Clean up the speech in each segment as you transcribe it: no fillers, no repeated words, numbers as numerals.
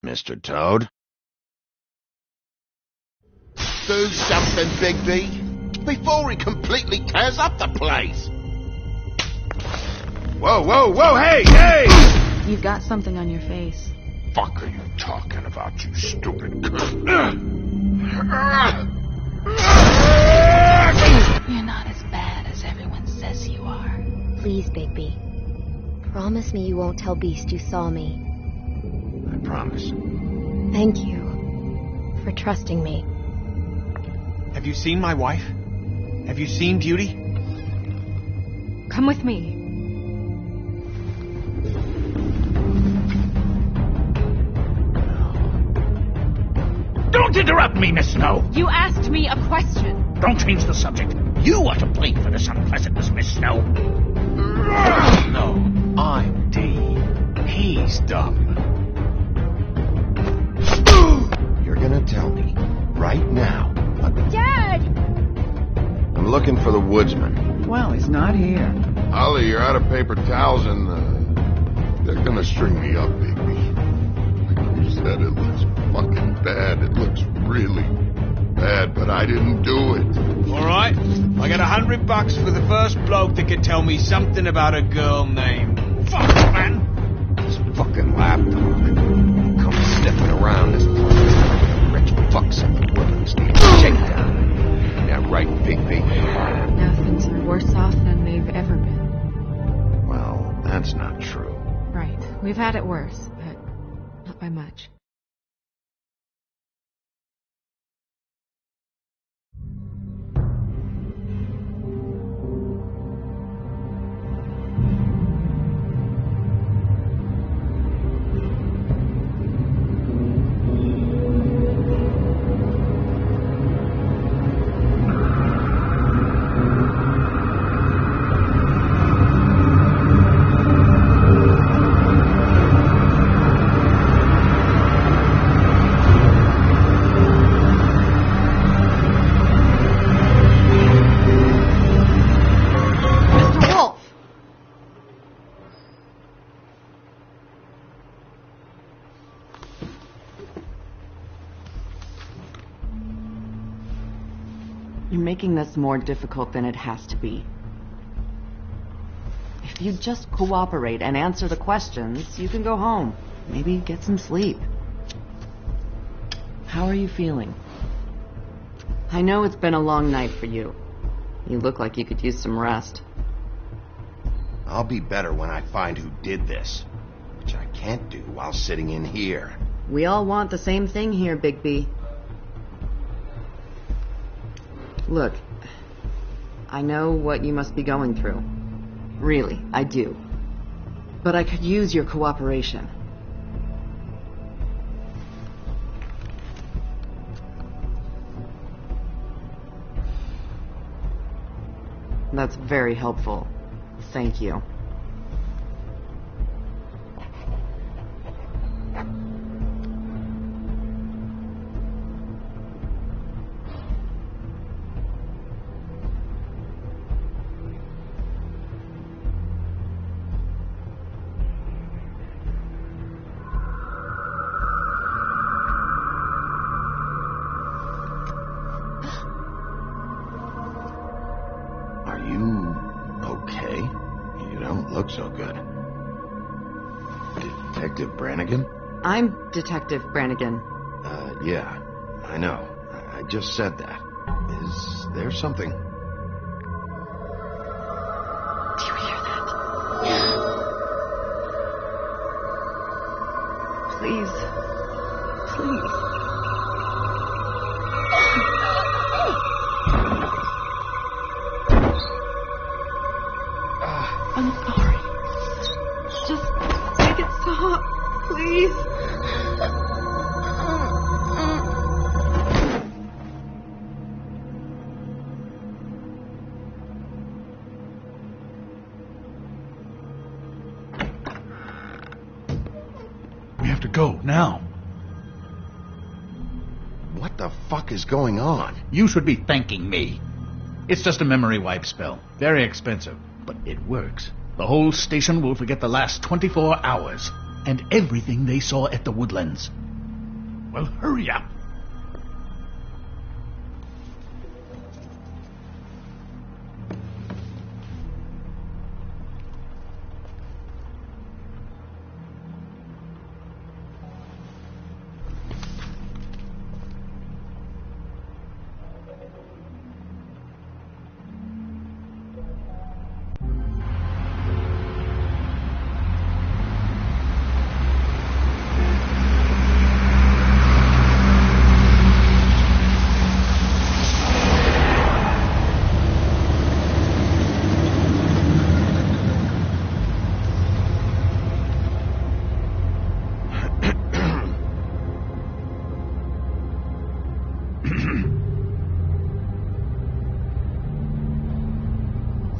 Mr. Toad? Do something, Bigby, before he completely tears up the place. Whoa, whoa, whoa, hey, hey! You've got something on your face. Fuck are you talking about, you stupid cunt? You're not as bad as everyone says you are. Please, Bigby. Promise me you won't tell Beast you saw me. I promise. Thank you for trusting me. Have you seen my wife? Have you seen Beauty? Come with me. Don't interrupt me, Miss Snow! You asked me a question. Don't change the subject. You are to blame for this unpleasantness, Miss Snow. No, I'm D. He's dumb. You're gonna tell me, right now. Dad! I'm looking for the woodsman. Well, he's not here. Ollie, you're out of paper towels and, they're gonna string me up, Bigby. Like you said, it looks fucking bad. It looks really bad, but I didn't do it. Alright, I got $100 for the first bloke that can tell me something about a girl named... Fuck, man! This fucking lapdog. Come sniffing around this place like a rich fucks in the woods need a shakedown. Yeah, right, Bigby. Now things are worse off than they've ever been. Well, that's not true. Right. We've had it worse, but not by much. You're making this more difficult than it has to be. If you just cooperate and answer the questions, you can go home. Maybe get some sleep. How are you feeling? I know it's been a long night for you. You look like you could use some rest. I'll be better when I find who did this, which I can't do while sitting in here. We all want the same thing here, Bigby. Look, I know what you must be going through. Really, I do. But I could use your cooperation. That's very helpful. Thank you. Are you okay? You don't look so good. Detective Brannigan? I'm Detective Brannigan. Yeah, I know. I just said that. Is there something? Do you hear that? Please. Please. I'm sorry. Just make it stop, please. We have to go, now. What the fuck is going on? You should be thanking me. It's just a memory wipe spell. Very expensive, but it works. The whole station will forget the last 24 hours and everything they saw at the Woodlands. Well, hurry up.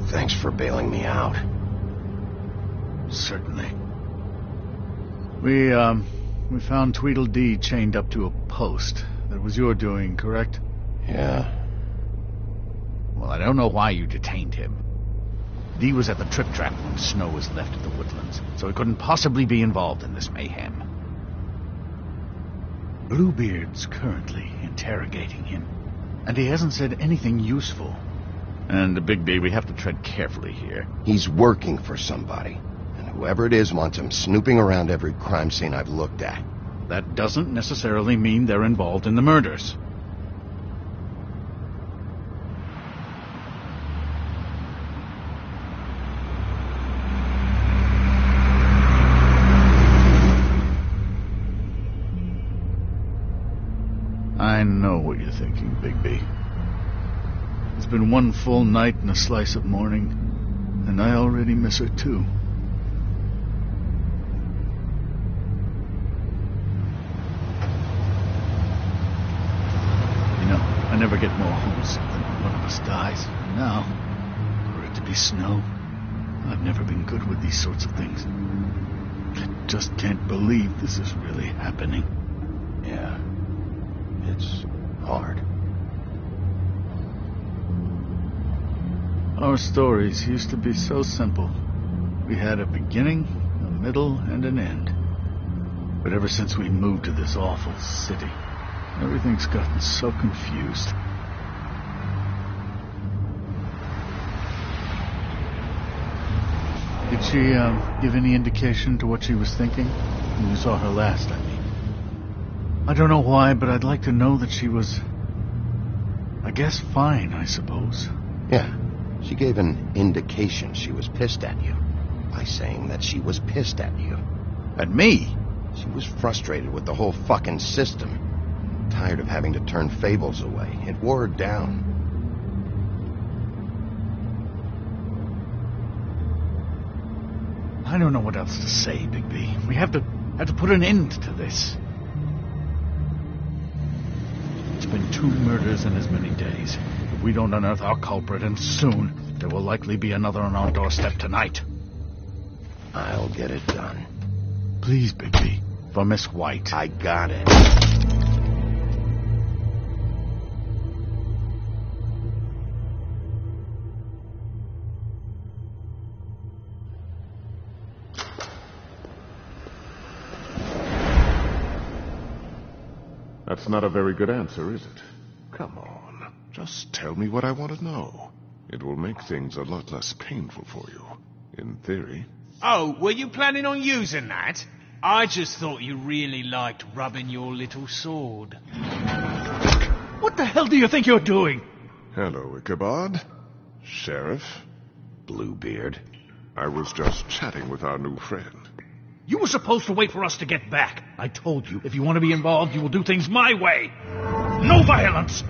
Thanks for bailing me out. Certainly. We found Tweedledee chained up to a post. That was your doing, correct? Yeah. Well, I don't know why you detained him. Dee was at the Trip Trap when Snow was left at the Woodlands, so he couldn't possibly be involved in this mayhem. Bluebeard's currently interrogating him, and he hasn't said anything useful. And Bigby, we have to tread carefully here. He's working for somebody. And whoever it is wants him snooping around every crime scene I've looked at. That doesn't necessarily mean they're involved in the murders. I know what you're thinking, Bigby. It's been one full night and a slice of morning, and I already miss her too. You know, I never get more homesick than when one of us dies. And now, for it to be Snow, I've never been good with these sorts of things. I just can't believe this is really happening. Yeah. It's hard. Our stories used to be so simple. We had a beginning, a middle, and an end. But ever since we moved to this awful city, everything's gotten so confused. Did she, give any indication to what she was thinking? When you saw her last, I mean. I don't know why, but I'd like to know that she was, I guess, fine, I suppose. Yeah. She gave an indication she was pissed at you. By saying that she was pissed at you. At me? She was frustrated with the whole fucking system. Tired of having to turn Fables away. It wore her down. I don't know what else to say, Bigby. We have to put an end to this. It's been 2 murders in as many days. If we don't unearth our culprit, and soon, there will likely be another on our doorstep tonight. I'll get it done. Please, Bigby. For Miss White. I got it. That's not a very good answer, is it? Come on. Just tell me what I want to know. It will make things a lot less painful for you. In theory. Oh, were you planning on using that? I just thought you really liked rubbing your little sword. What the hell do you think you're doing? Hello, Ichabod. Sheriff. Bluebeard. I was just chatting with our new friend. You were supposed to wait for us to get back. I told you, if you want to be involved, you will do things my way. No violence!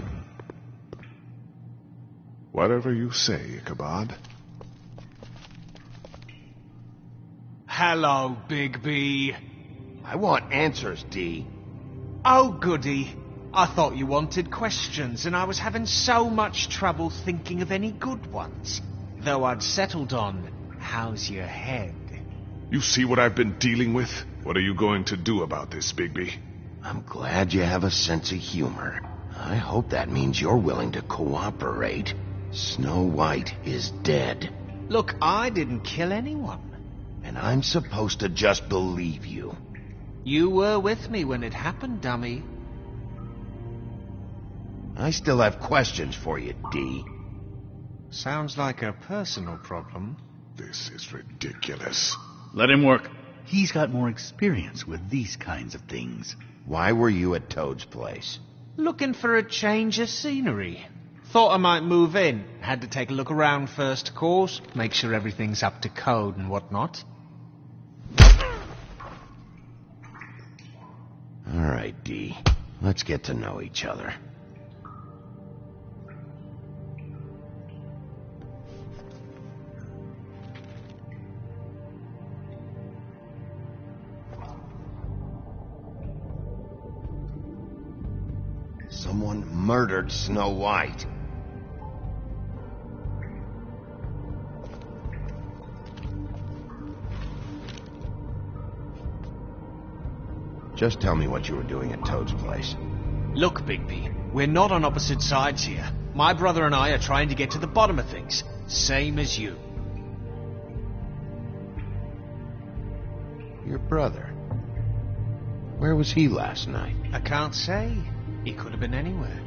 Whatever you say, Ichabod. Hello, Bigby. I want answers, Dee. Oh, goody. I thought you wanted questions, and I was having so much trouble thinking of any good ones. Though I'd settled on, how's your head? You see what I've been dealing with? What are you going to do about this, Bigby? I'm glad you have a sense of humor. I hope that means you're willing to cooperate. Snow White is dead. Look, I didn't kill anyone. And I'm supposed to just believe you. You were with me when it happened, dummy. I still have questions for you, D. Sounds like a personal problem. This is ridiculous. Let him work. He's got more experience with these kinds of things. Why were you at Toad's place? Looking for a change of scenery. Thought I might move in. Had to take a look around first, of course. Make sure everything's up to code and whatnot. All right, D. Let's get to know each other. Someone murdered Snow White. Just tell me what you were doing at Toad's place. Look, Bigby, we're not on opposite sides here. My brother and I are trying to get to the bottom of things. Same as you. Your brother? Where was he last night? I can't say. He could have been anywhere.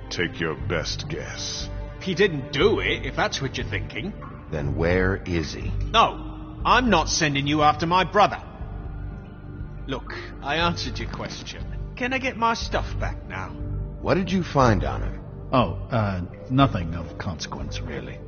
Take your best guess. He didn't do it, if that's what you're thinking. Then where is he? No, I'm not sending you after my brother. Look, I answered your question. Can I get my stuff back now? What did you find on him? Oh, nothing of consequence, really.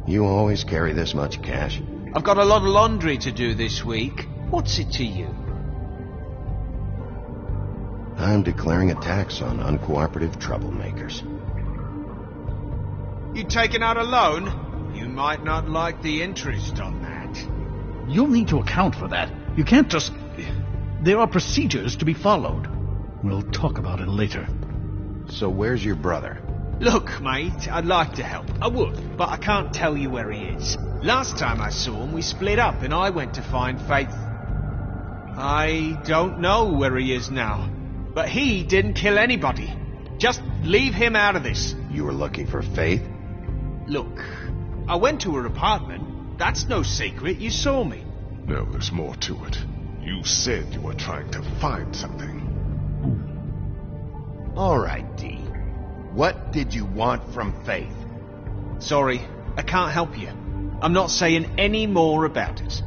You always carry this much cash? I've got a lot of laundry to do this week. What's it to you? I'm declaring a tax on uncooperative troublemakers. You taking out a loan? You might not like the interest on that. You'll need to account for that. You can't just... There are procedures to be followed. We'll talk about it later. So where's your brother? Look, mate, I'd like to help. I would, but I can't tell you where he is. Last time I saw him, we split up and I went to find Faith. I don't know where he is now, but he didn't kill anybody. Just leave him out of this. You were looking for Faith? Look, I went to her apartment. That's no secret. You saw me. No, there's more to it. You said you were trying to find something. All right, D. What did you want from Faith? Sorry, I can't help you. I'm not saying any more about it.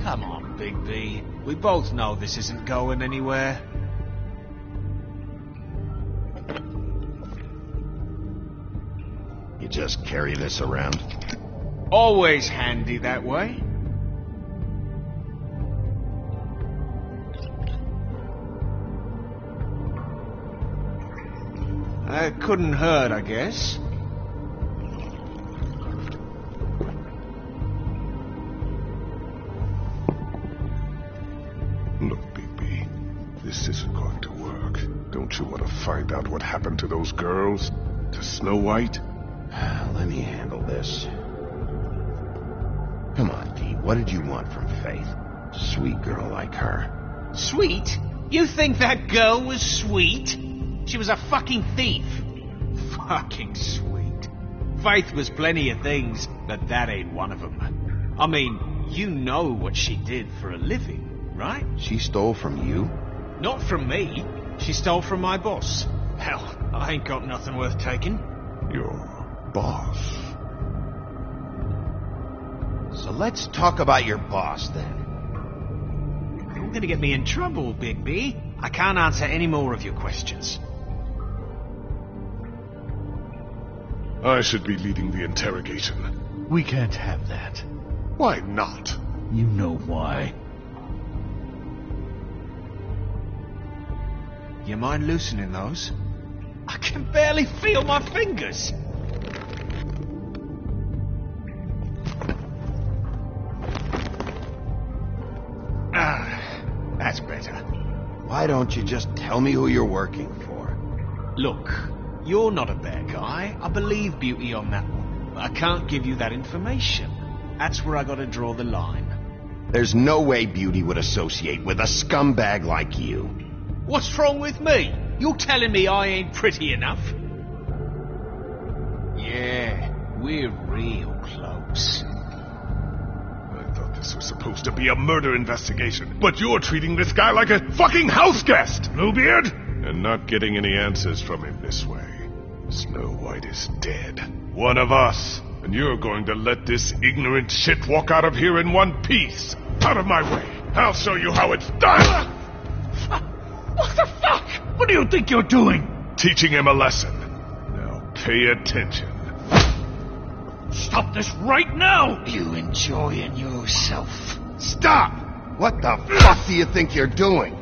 Come on, Bigby. We both know this isn't going anywhere. You just carry this around? Always handy that way. It couldn't hurt, I guess. Look, Bigby, this isn't going to work. Don't you want to find out what happened to those girls? To Snow White? Let me handle this. Come on, D. What did you want from Faith? Sweet girl like her. Sweet? You think that girl was sweet? She was a fucking thief. Fucking sweet. Faith was plenty of things, but that ain't one of them. I mean, you know what she did for a living, right? She stole from you? Not from me. She stole from my boss. Hell, I ain't got nothing worth taking. Your boss? So let's talk about your boss, then. You're gonna get me in trouble, Bigby. I can't answer any more of your questions. I should be leading the interrogation. We can't have that. Why not? You know why. You mind loosening those? I can barely feel my fingers. That's better. Why don't you just tell me who you're working for? Look, you're not a bad guy. I believe Beauty on that one. But I can't give you that information. That's where I gotta draw the line. There's no way Beauty would associate with a scumbag like you. What's wrong with me? You're telling me I ain't pretty enough? Yeah, we're real close. I thought this was supposed to be a murder investigation, but you're treating this guy like a fucking house guest, Bluebeard! And not getting any answers from him this way. Snow White is dead. One of us. And you're going to let this ignorant shit walk out of here in one piece. Out of my way. I'll show you how it's done! What the fuck? What do you think you're doing? Teaching him a lesson. Now pay attention. Stop this right now! You enjoying yourself? Stop! What the fuck do you think you're doing?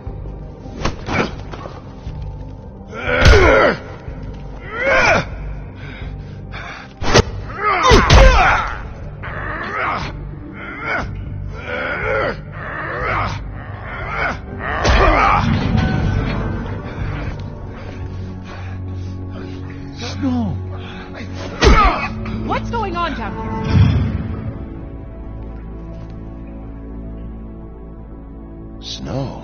Snow! What's going on down here? Snow.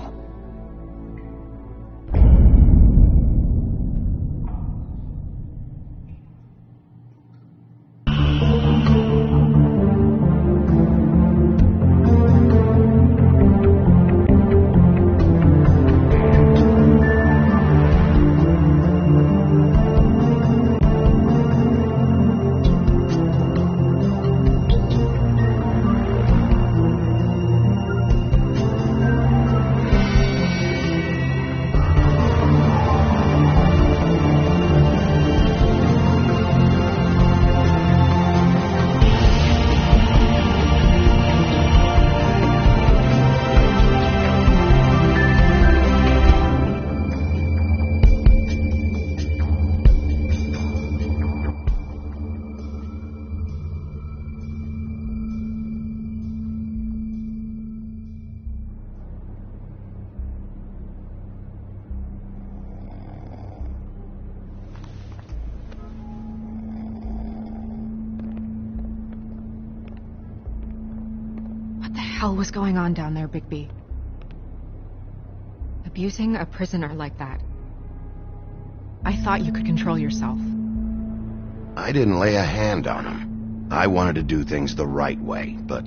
What the hell was going on down there, Bigby? Abusing a prisoner like that. I thought you could control yourself. I didn't lay a hand on him. I wanted to do things the right way, but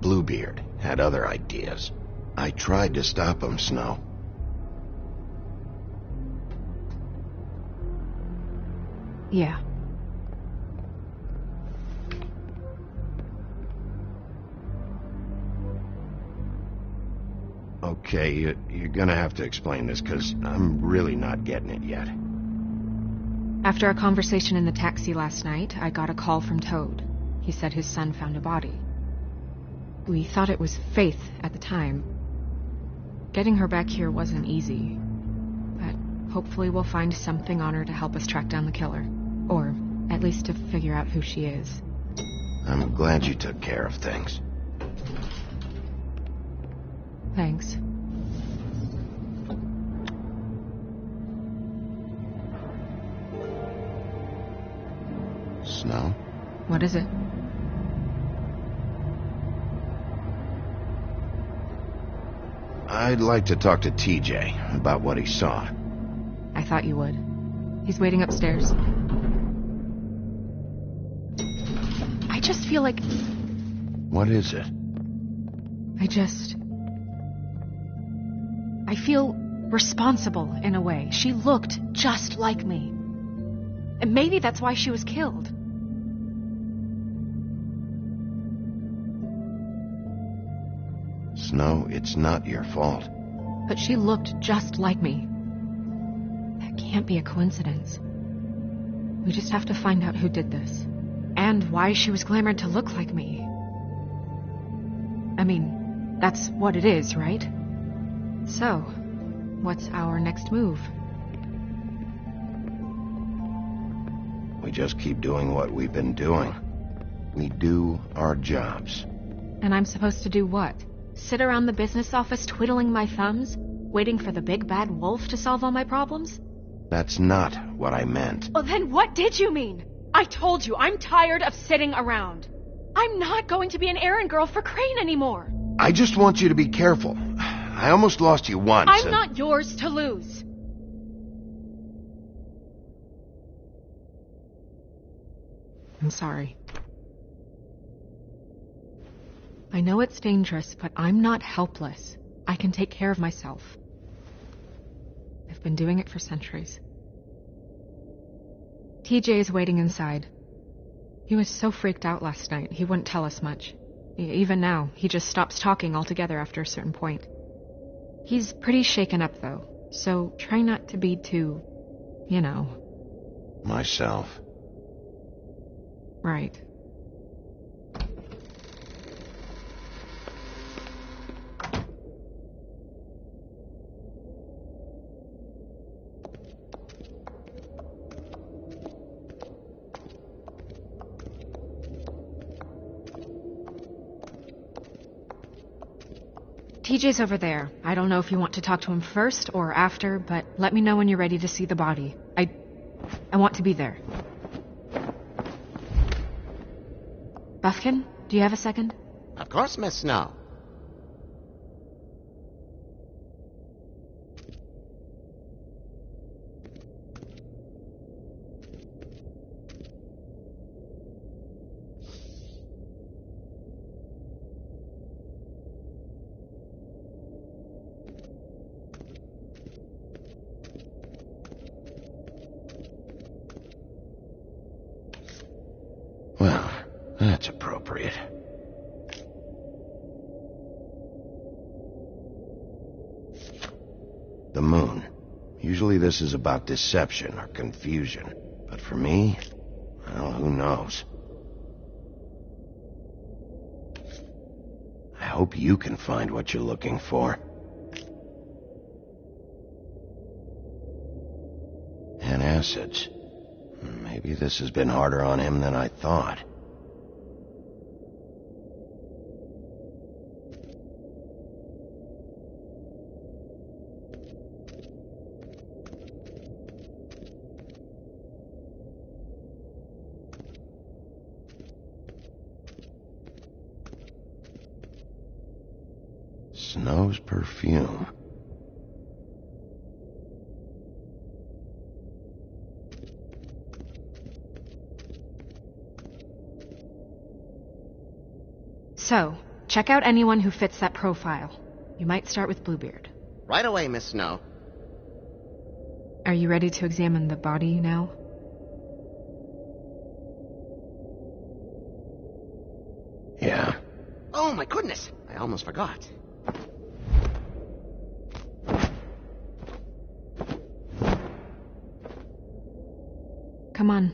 Bluebeard had other ideas. I tried to stop him, Snow. Yeah. Okay, you're gonna have to explain this, because I'm really not getting it yet. After our conversation in the taxi last night, I got a call from Toad. He said his son found a body. We thought it was Faith at the time. Getting her back here wasn't easy, but hopefully we'll find something on her to help us track down the killer. Or at least to figure out who she is. I'm glad you took care of things. Thanks. Snow? What is it? I'd like to talk to TJ about what he saw. I thought you would. He's waiting upstairs. I just feel like... What is it? I feel responsible in a way. She looked just like me. And maybe that's why she was killed. Snow, it's not your fault. But she looked just like me. That can't be a coincidence. We just have to find out who did this. And why she was glamored to look like me. I mean, that's what it is, right? So, what's our next move? We just keep doing what we've been doing. We do our jobs. And I'm supposed to do what? Sit around the business office twiddling my thumbs, waiting for the big bad wolf to solve all my problems? That's not what I meant. Well, then what did you mean? I told you, I'm tired of sitting around. I'm not going to be an errand girl for Crane anymore. I just want you to be careful. I almost lost you once. I'm not yours to lose. I'm sorry. I know it's dangerous, but I'm not helpless. I can take care of myself. I've been doing it for centuries. TJ is waiting inside. He was so freaked out last night, he wouldn't tell us much. Even now, he just stops talking altogether after a certain point. He's pretty shaken up, though, so try not to be too, you know. Myself. Right. TJ's over there. I don't know if you want to talk to him first or after, but let me know when you're ready to see the body. I want to be there. Buffkin, do you have a second? Of course, Miss Snow. Well, that's appropriate. The moon. Usually this is about deception or confusion. But for me, well, who knows? I hope you can find what you're looking for. Antacids. Maybe this has been harder on him than I thought. Snow's perfume. So, check out anyone who fits that profile. You might start with Bluebeard. Right away, Miss Snow. Are you ready to examine the body now? Yeah. Oh, my goodness. I almost forgot. Come on.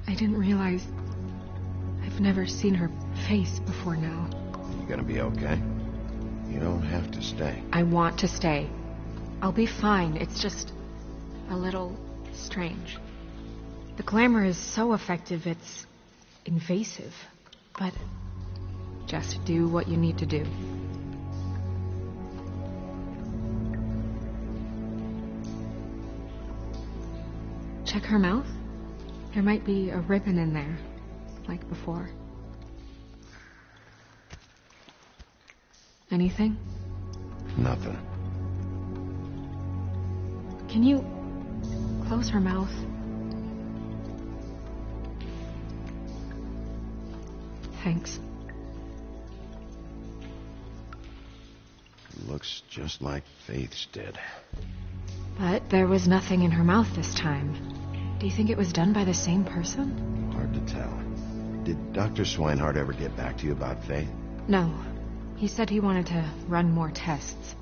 I didn't realize I've never seen her face before now. You gonna be okay? You don't have to stay. I want to stay. I'll be fine. It's just a little strange. The glamour is so effective, it's invasive. But just do what you need to do. Check her mouth. There might be a ribbon in there, like before. Anything? Nothing. Can you close her mouth? Thanks. Looks just like Faith's did. But there was nothing in her mouth this time. Do you think it was done by the same person? Hard to tell. Did Dr. Swinehart ever get back to you about Faith? No. He said he wanted to run more tests.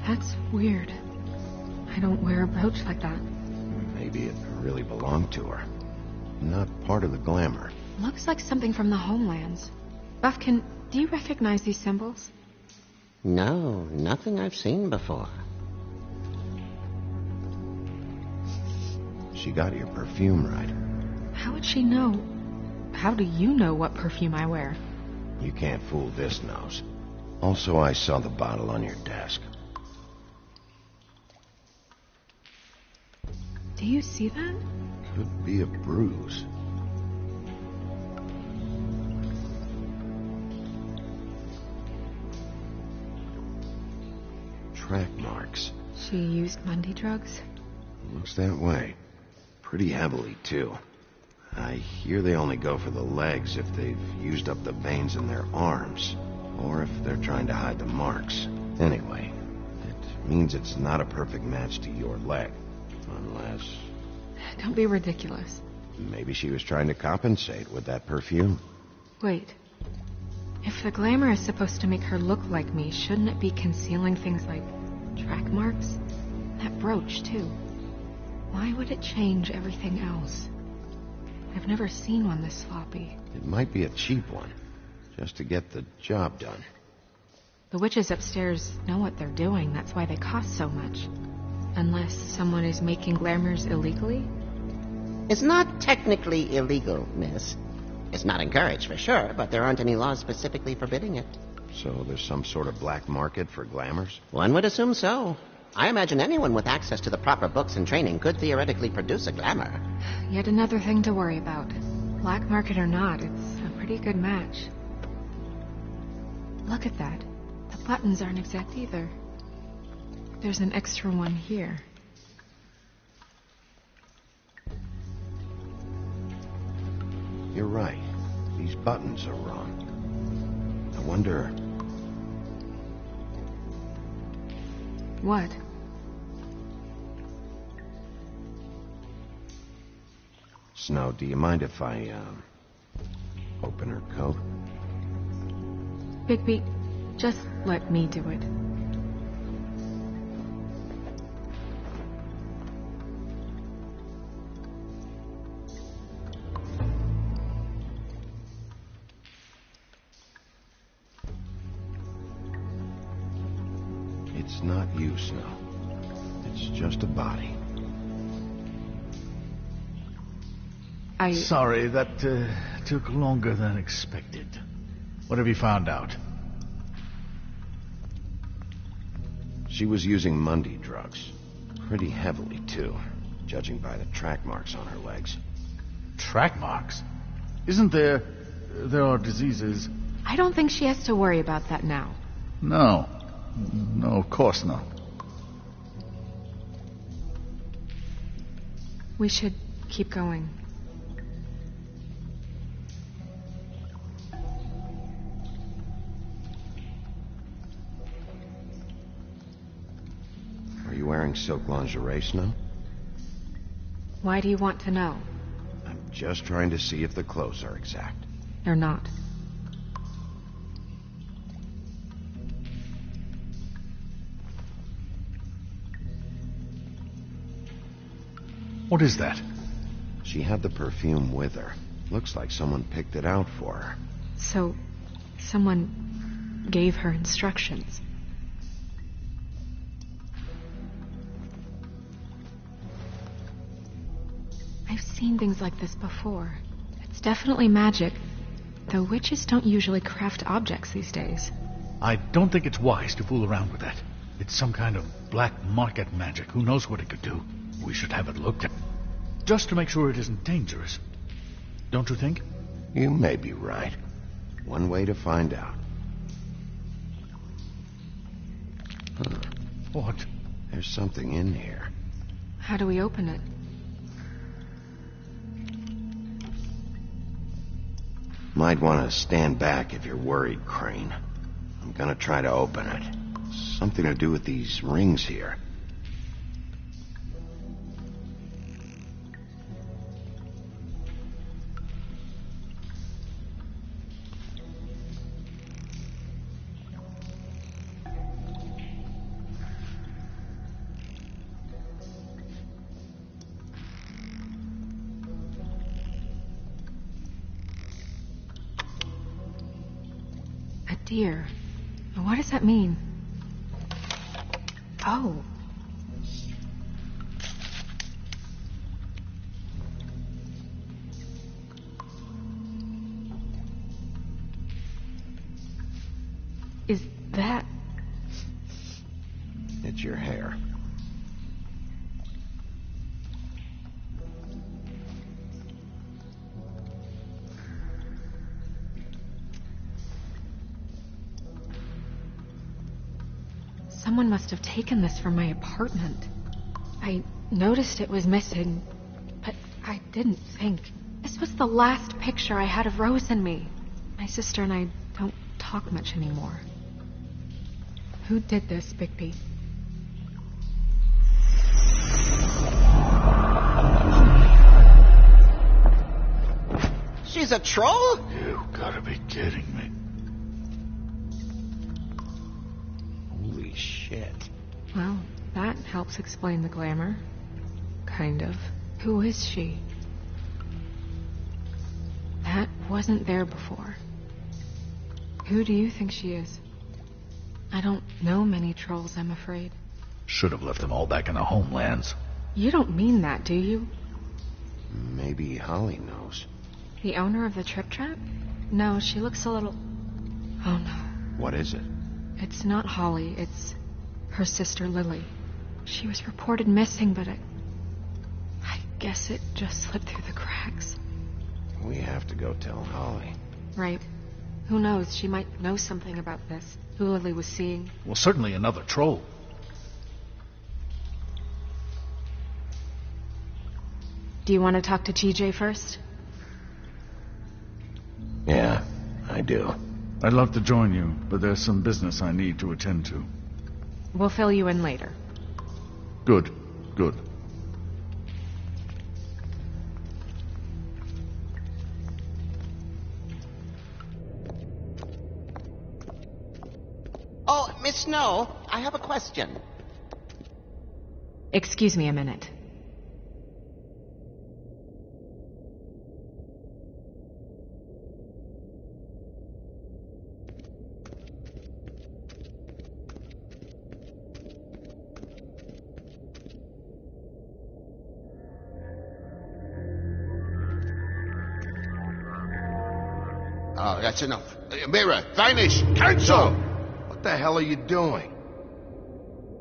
That's weird. I don't wear a brooch like that. Maybe it really belonged to her. Not part of the glamour. Looks like something from the homelands. Buffkin, do you recognize these symbols? No, nothing I've seen before. She got your perfume right. How would she know? How do you know what perfume I wear? You can't fool this nose. Also, I saw the bottle on your desk. Do you see that? Could be a bruise. Track marks. She used Mundy drugs? Looks that way. Pretty heavily, too. I hear they only go for the legs if they've used up the veins in their arms, or if they're trying to hide the marks. Anyway, it means it's not a perfect match to your leg. Unless... Don't be ridiculous. Maybe she was trying to compensate with that perfume. Wait. If the glamour is supposed to make her look like me, shouldn't it be concealing things like track marks? That brooch, too. Why would it change everything else? I've never seen one this sloppy. It might be a cheap one, just to get the job done. The witches upstairs know what they're doing. That's why they cost so much. Unless someone is making glamours illegally? It's not technically illegal, miss. It's not encouraged for sure, but there aren't any laws specifically forbidding it. So there's some sort of black market for glamours? One would assume so. I imagine anyone with access to the proper books and training could theoretically produce a glamour. Yet another thing to worry about. Black market or not, it's a pretty good match. Look at that. The buttons aren't exact either. There's an extra one here. You're right. These buttons are wrong. I wonder... What? Snow, do you mind if I, open her coat? Bigby, just let me do it. It's not you, Snow. It's just a body. Sorry, that took longer than expected. What have you found out? She was using Mundy drugs. Pretty heavily, too, judging by the track marks on her legs. Track marks? Isn't there... there are diseases... I don't think she has to worry about that now. No. No, of course not. We should keep going. Are you wearing silk lingerie, Snow? Why do you want to know? I'm just trying to see if the clothes are exact. They're not. What is that? She had the perfume with her. Looks like someone picked it out for her. So, someone gave her instructions. I've seen things like this before. It's definitely magic, though witches don't usually craft objects these days. I don't think it's wise to fool around with that. It's some kind of black market magic. Who knows what it could do? We should have it looked at. Just to make sure it isn't dangerous. Don't you think? You may be right. One way to find out. Huh. What? There's something in here. How do we open it? Might want to stand back if you're worried, Crane. I'm gonna try to open it. Something to do with these rings here. Dear, what does that mean? Oh. Is that... It's your hair. Someone must have taken this from my apartment. I noticed it was missing, but I didn't think. This was the last picture I had of Rose and me. My sister and I don't talk much anymore. Who did this, Bigby? She's a troll? You gotta be kidding me. Holy shit. Well, that helps explain the glamour. Kind of. Who is she? That wasn't there before. Who do you think she is? I don't know many trolls, I'm afraid. Should have left them all back in their homelands. You don't mean that, do you? Maybe Holly knows. The owner of the Trip Trap? No, she looks a little... Oh no. What is it? It's not Holly, it's her sister Lily. She was reported missing, but I guess it just slipped through the cracks. We have to go tell Holly. Right. Who knows, she might know something about this. Who Lily was seeing. Well, certainly another troll. Do you want to talk to TJ first? Yeah, I do. I'd love to join you, but there's some business I need to attend to. We'll fill you in later. Good, good. Oh, Miss Snow, I have a question. Excuse me a minute. Oh, that's enough. Mirror, vanish, cancel! What the hell are you doing?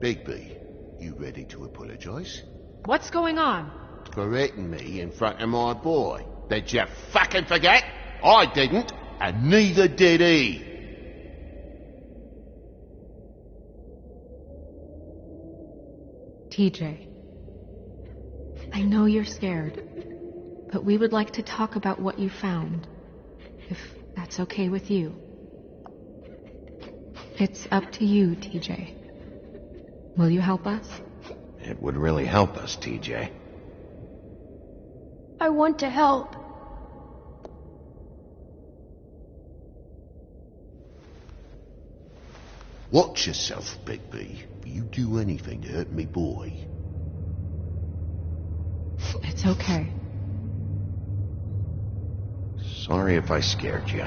Bigby, you ready to apologize? What's going on? For hitting me in front of my boy. Did you fucking forget? I didn't, and neither did he. TJ. I know you're scared, but we would like to talk about what you found. If that's okay with you. It's up to you, TJ. Will you help us? It would really help us, TJ. I want to help. Watch yourself, Bigby. You do anything to hurt me boy. It's okay. Sorry if I scared you.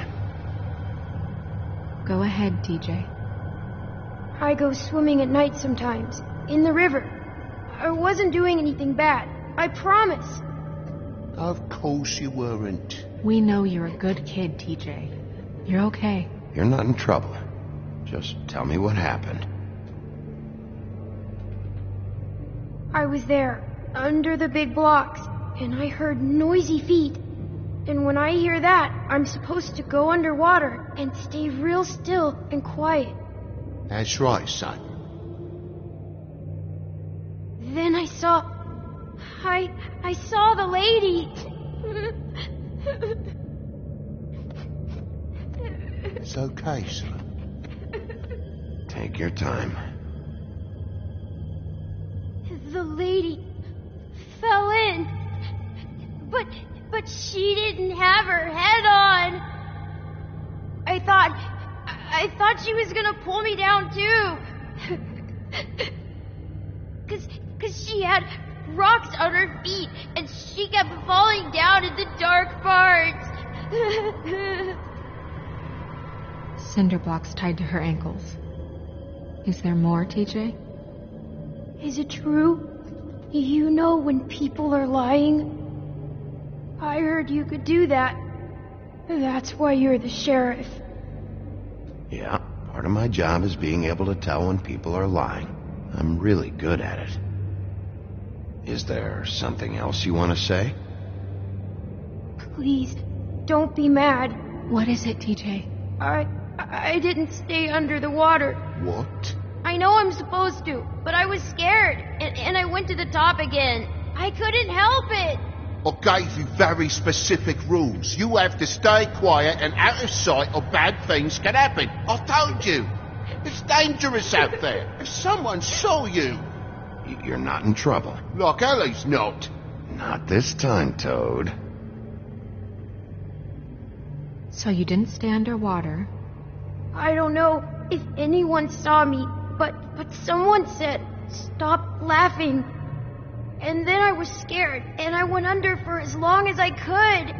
Go ahead, TJ. I go swimming at night sometimes, in the river. I wasn't doing anything bad. I promise. Of course you weren't. We know you're a good kid, TJ. You're okay. You're not in trouble. Just tell me what happened. I was there, under the big blocks, and I heard noisy feet. And when I hear that, I'm supposed to go underwater and stay real still and quiet. That's right, son. Then I saw the lady. It's okay, son. Take your time. The lady fell in. But she didn't have her head on. I thought she was gonna pull me down too. Cause she had rocks on her feet and she kept falling down in the dark parts. Cinder blocks tied to her ankles. Is there more, TJ? Is it true? You know when people are lying? I heard you could do that. That's why you're the sheriff. Yeah, part of my job is being able to tell when people are lying. I'm really good at it. Is there something else you want to say? Please, don't be mad. What is it, TJ? I didn't stay under the water. What? I know I'm supposed to, but I was scared, and I went to the top again. I couldn't help it. I gave you very specific rules. You have to stay quiet and out of sight or bad things can happen. I told you. It's dangerous out there. If someone saw you... You're not in trouble. Like Ellie's not. Not this time, Toad. So you didn't stay underwater? I don't know if anyone saw me, but someone said, "Stop laughing." And then I was scared, and I went under for as long as I could.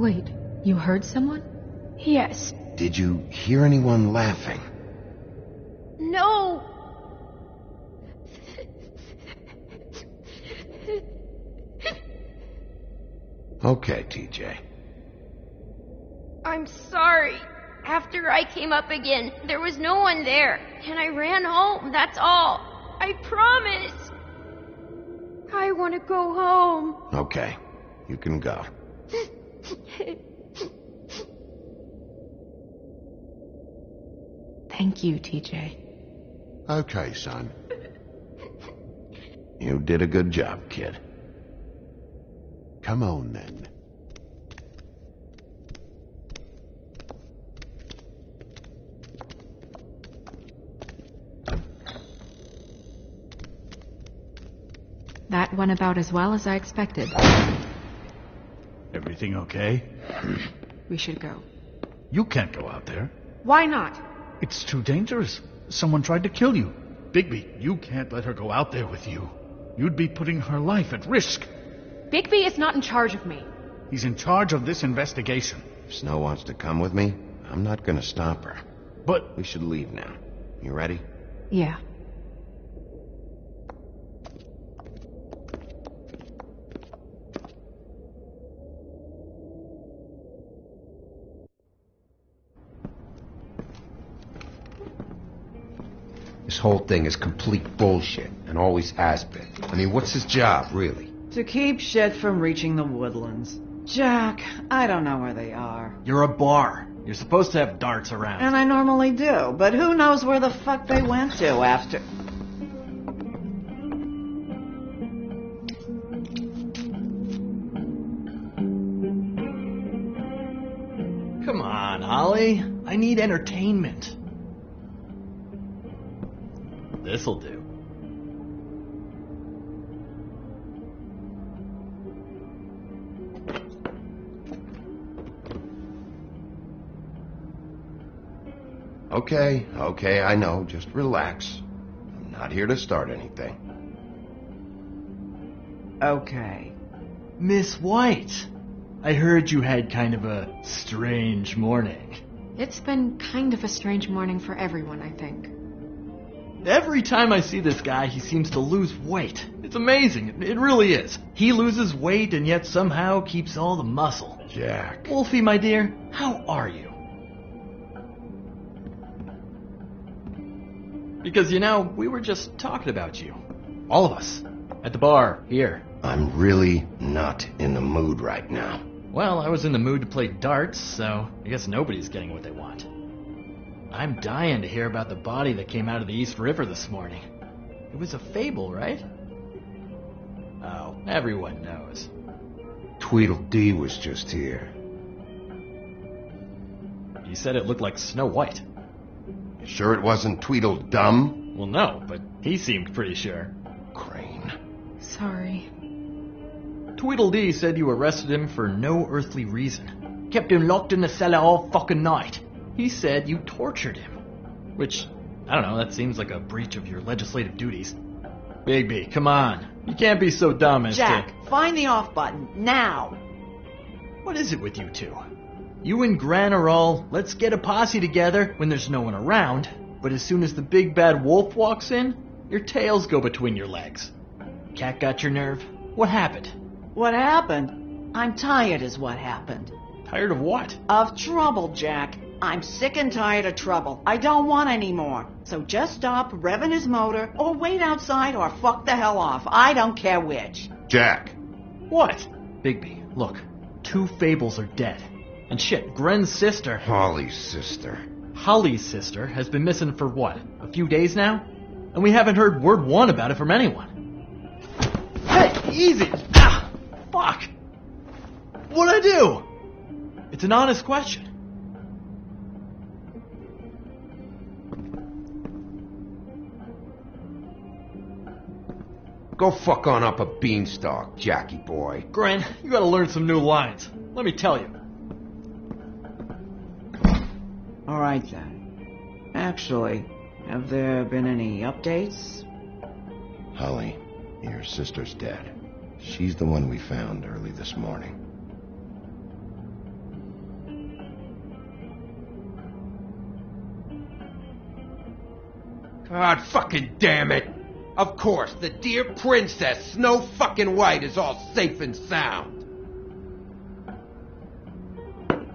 Wait, you heard someone? Yes. Did you hear anyone laughing? No. Okay, TJ. I'm sorry. After I came up again, there was no one there, and I ran home, that's all. I promise. I want to go home. Okay, you can go. Thank you, TJ. Okay, son. You did a good job, kid. Come on, then. That went about as well as I expected. Everything okay? We should go. You can't go out there. Why not? It's too dangerous. Someone tried to kill you. Bigby, you can't let her go out there with you. You'd be putting her life at risk. Bigby is not in charge of me. He's in charge of this investigation. If Snow wants to come with me, I'm not gonna stop her. But we should leave now. You ready? Yeah. This whole thing is complete bullshit, and always has been. I mean, what's his job, really? To keep shit from reaching the woodlands. Jack, I don't know where they are. You're a bar. You're supposed to have darts around. And I normally do, but who knows where the fuck they went to after... Come on, Holly. I need entertainment. This'll do. Okay, I know. Just relax. I'm not here to start anything. Okay. Miss White, I heard you had kind of a strange morning. It's been kind of a strange morning for everyone, I think. Every time I see this guy, he seems to lose weight. It's amazing. It really is. He loses weight and yet somehow keeps all the muscle. Jack. Wolfie, my dear, how are you? Because, you know, we were just talking about you. All of us. At the bar, here. I'm really not in the mood right now. Well, I was in the mood to play darts, so I guess nobody's getting what they want. I'm dying to hear about the body that came out of the East River this morning. It was a fable, right? Oh, everyone knows. Tweedledee was just here. You said it looked like Snow White. You sure it wasn't Tweedledum? Well, no, but he seemed pretty sure. Crane. Sorry. Tweedledee said you arrested him for no earthly reason. Kept him locked in the cellar all fucking night. He said you tortured him. Which, I don't know, that seems like a breach of your legislative duties. Bigby, come on. You can't be so dumb as Jack, find the off button, now! What is it with you two? You and Gran are all, let's get a posse together when there's no one around, but as soon as the big bad wolf walks in, your tails go between your legs. Cat got your nerve? What happened? What happened? I'm tired is what happened. Tired of what? Of trouble, Jack. I'm sick and tired of trouble. I don't want any more. So just stop revving his motor, or wait outside, or fuck the hell off. I don't care which. Jack. What? Bigby, look. 2 fables are dead. And shit, Gren's sister... Holly's sister. Holly's sister has been missing for what? A few days now? And we haven't heard word one about it from anyone. Hey, easy! Ah, fuck! What'd I do? It's an honest question. Go fuck on up a beanstalk, Jackie boy. Gren, you gotta learn some new lines. Let me tell you. All right, then. Actually, have there been any updates? Holly, your sister's dead. She's the one we found early this morning. God fucking damn it! Of course, the dear princess, Snow fucking White, is all safe and sound.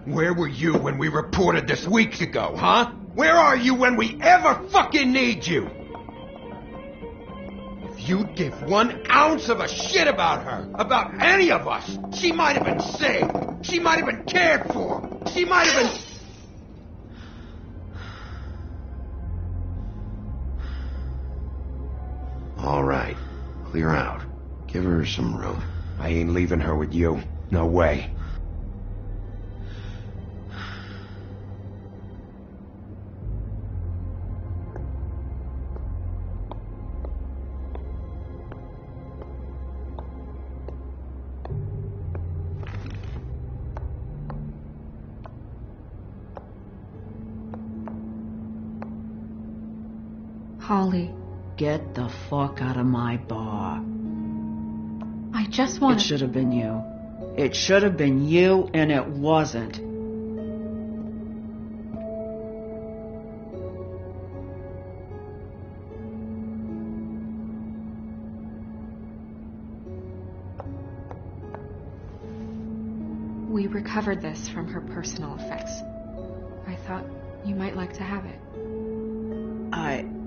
Where were you when we reported this weeks ago, huh? Where are you when we ever fucking need you? If you'd give 1 ounce of a shit about her, about any of us, she might have been saved. She might have been cared for. She might have been... All right. Clear out. Give her some room. I ain't leaving her with you. No way. Holly, Get the fuck out of my bar. I just want It should have been you. It should have been you, and it wasn't. We recovered this from her personal effects. I thought you might like to have it.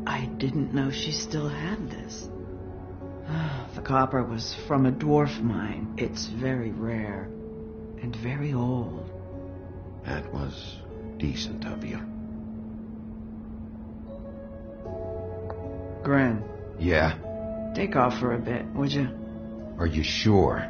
I didn't know she still had this. The copper was from a dwarf mine. It's very rare and very old. That was decent of you. Gren, Yeah? take off for a bit, would you? Are you sure?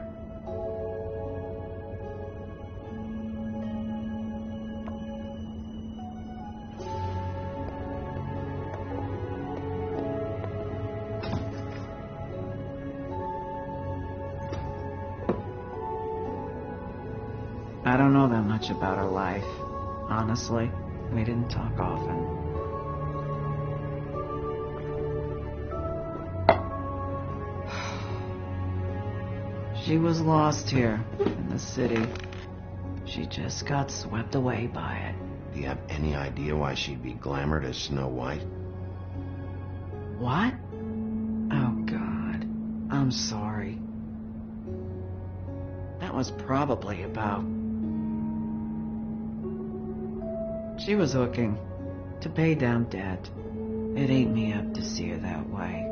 I don't know that much about her life. Honestly, we didn't talk often. She was lost here in the city. She just got swept away by it. Do you have any idea why she'd be glamored as Snow White? What? Oh, God. I'm sorry. That was probably about... She was hooking to pay down debt. It ate me up to see her that way.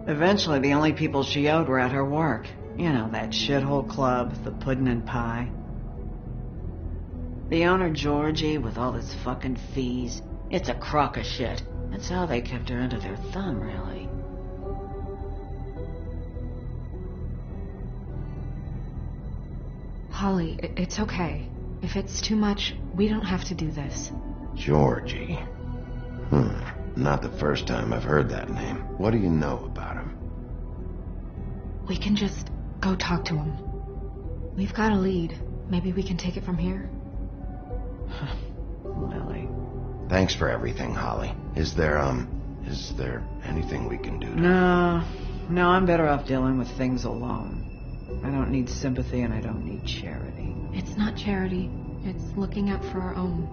Eventually, the only people she owed were at her work. You know, that shithole club, the Puddin' and Pie. The owner, Georgie, with all his fucking fees. It's a crock of shit. That's how they kept her under their thumb, really. Holly, it's okay. If it's too much, we don't have to do this. Georgie. Not the first time I've heard that name. What do you know about him? We can just go talk to him. We've got a lead. Maybe we can take it from here? Lily. Thanks for everything, Holly. Is there anything we can do to... No, I'm better off dealing with things alone. I don't need sympathy and I don't need charity. It's not charity. It's looking out for our own.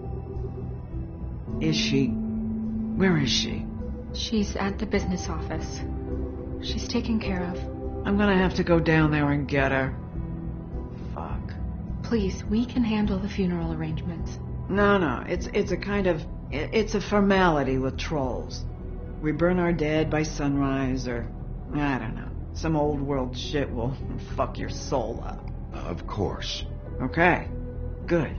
Is she? Where is she? She's at the business office. She's taken care of. I'm gonna have to go down there and get her. Fuck. Please, we can handle the funeral arrangements. No, it's a kind of... It's a formality with trolls. We burn our dead by sunrise, or... I don't know. Some old world shit will fuck your soul up. Of course. Okay. Good.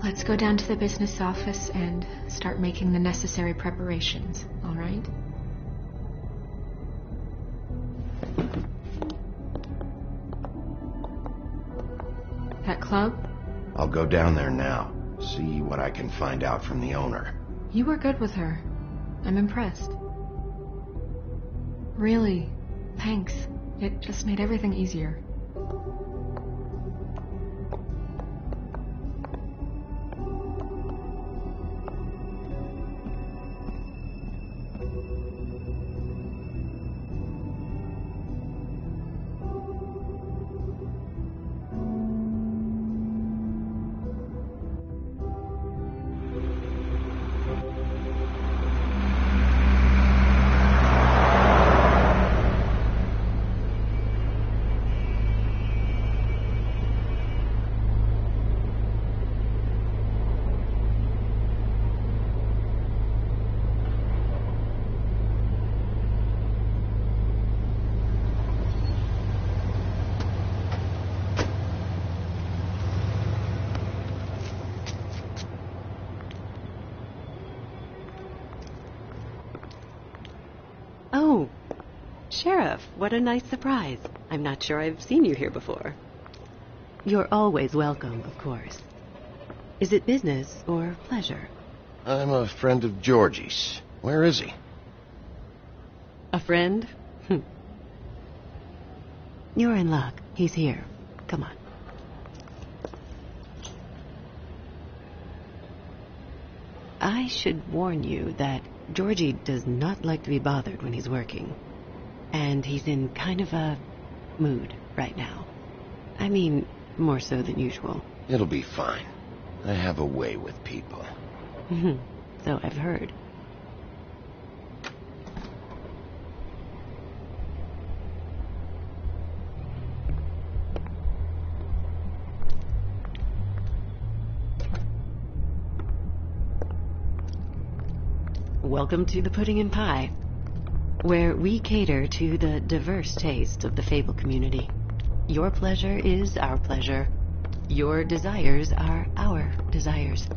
Let's go down to the business office and start making the necessary preparations, all right? That club? I'll go down there now. See what I can find out from the owner. You were good with her. I'm impressed. Really, thanks. It just made everything easier. Oh, Sheriff, what a nice surprise. I'm not sure I've seen you here before. You're always welcome, of course. Is it business or pleasure? I'm a friend of Georgie's. Where is he? A friend? You're in luck. He's here. Come on. I should warn you that Georgie does not like to be bothered when he's working. And he's in kind of a mood right now. I mean, more so than usual. It'll be fine. I have a way with people. So I've heard. Welcome to the Pudding and Pie, where we cater to the diverse tastes of the Fable community. Your pleasure is our pleasure. Your desires are our desires.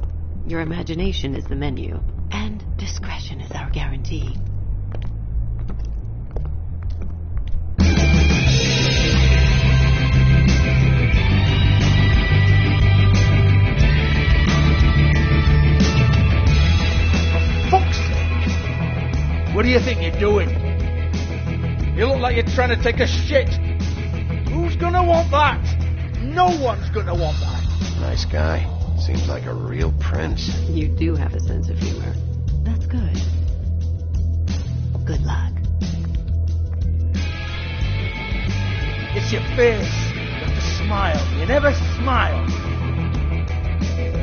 Your imagination is the menu, and discretion is our guarantee. What do you think you're doing? You look like you're trying to take a shit. Who's gonna want that? No one's gonna want that. Nice guy. Seems like a real prince. You do have a sense of humor. That's good. Good luck. It's your face. You have to smile. You never smile.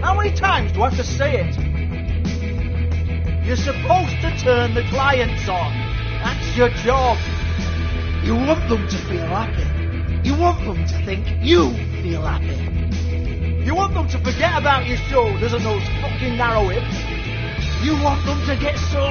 How many times do I have to say it? You're supposed to turn the clients on. That's your job. You want them to feel happy. You want them to think you feel happy. You want them to forget about your shoulders and those fucking narrow hips. You want them to get so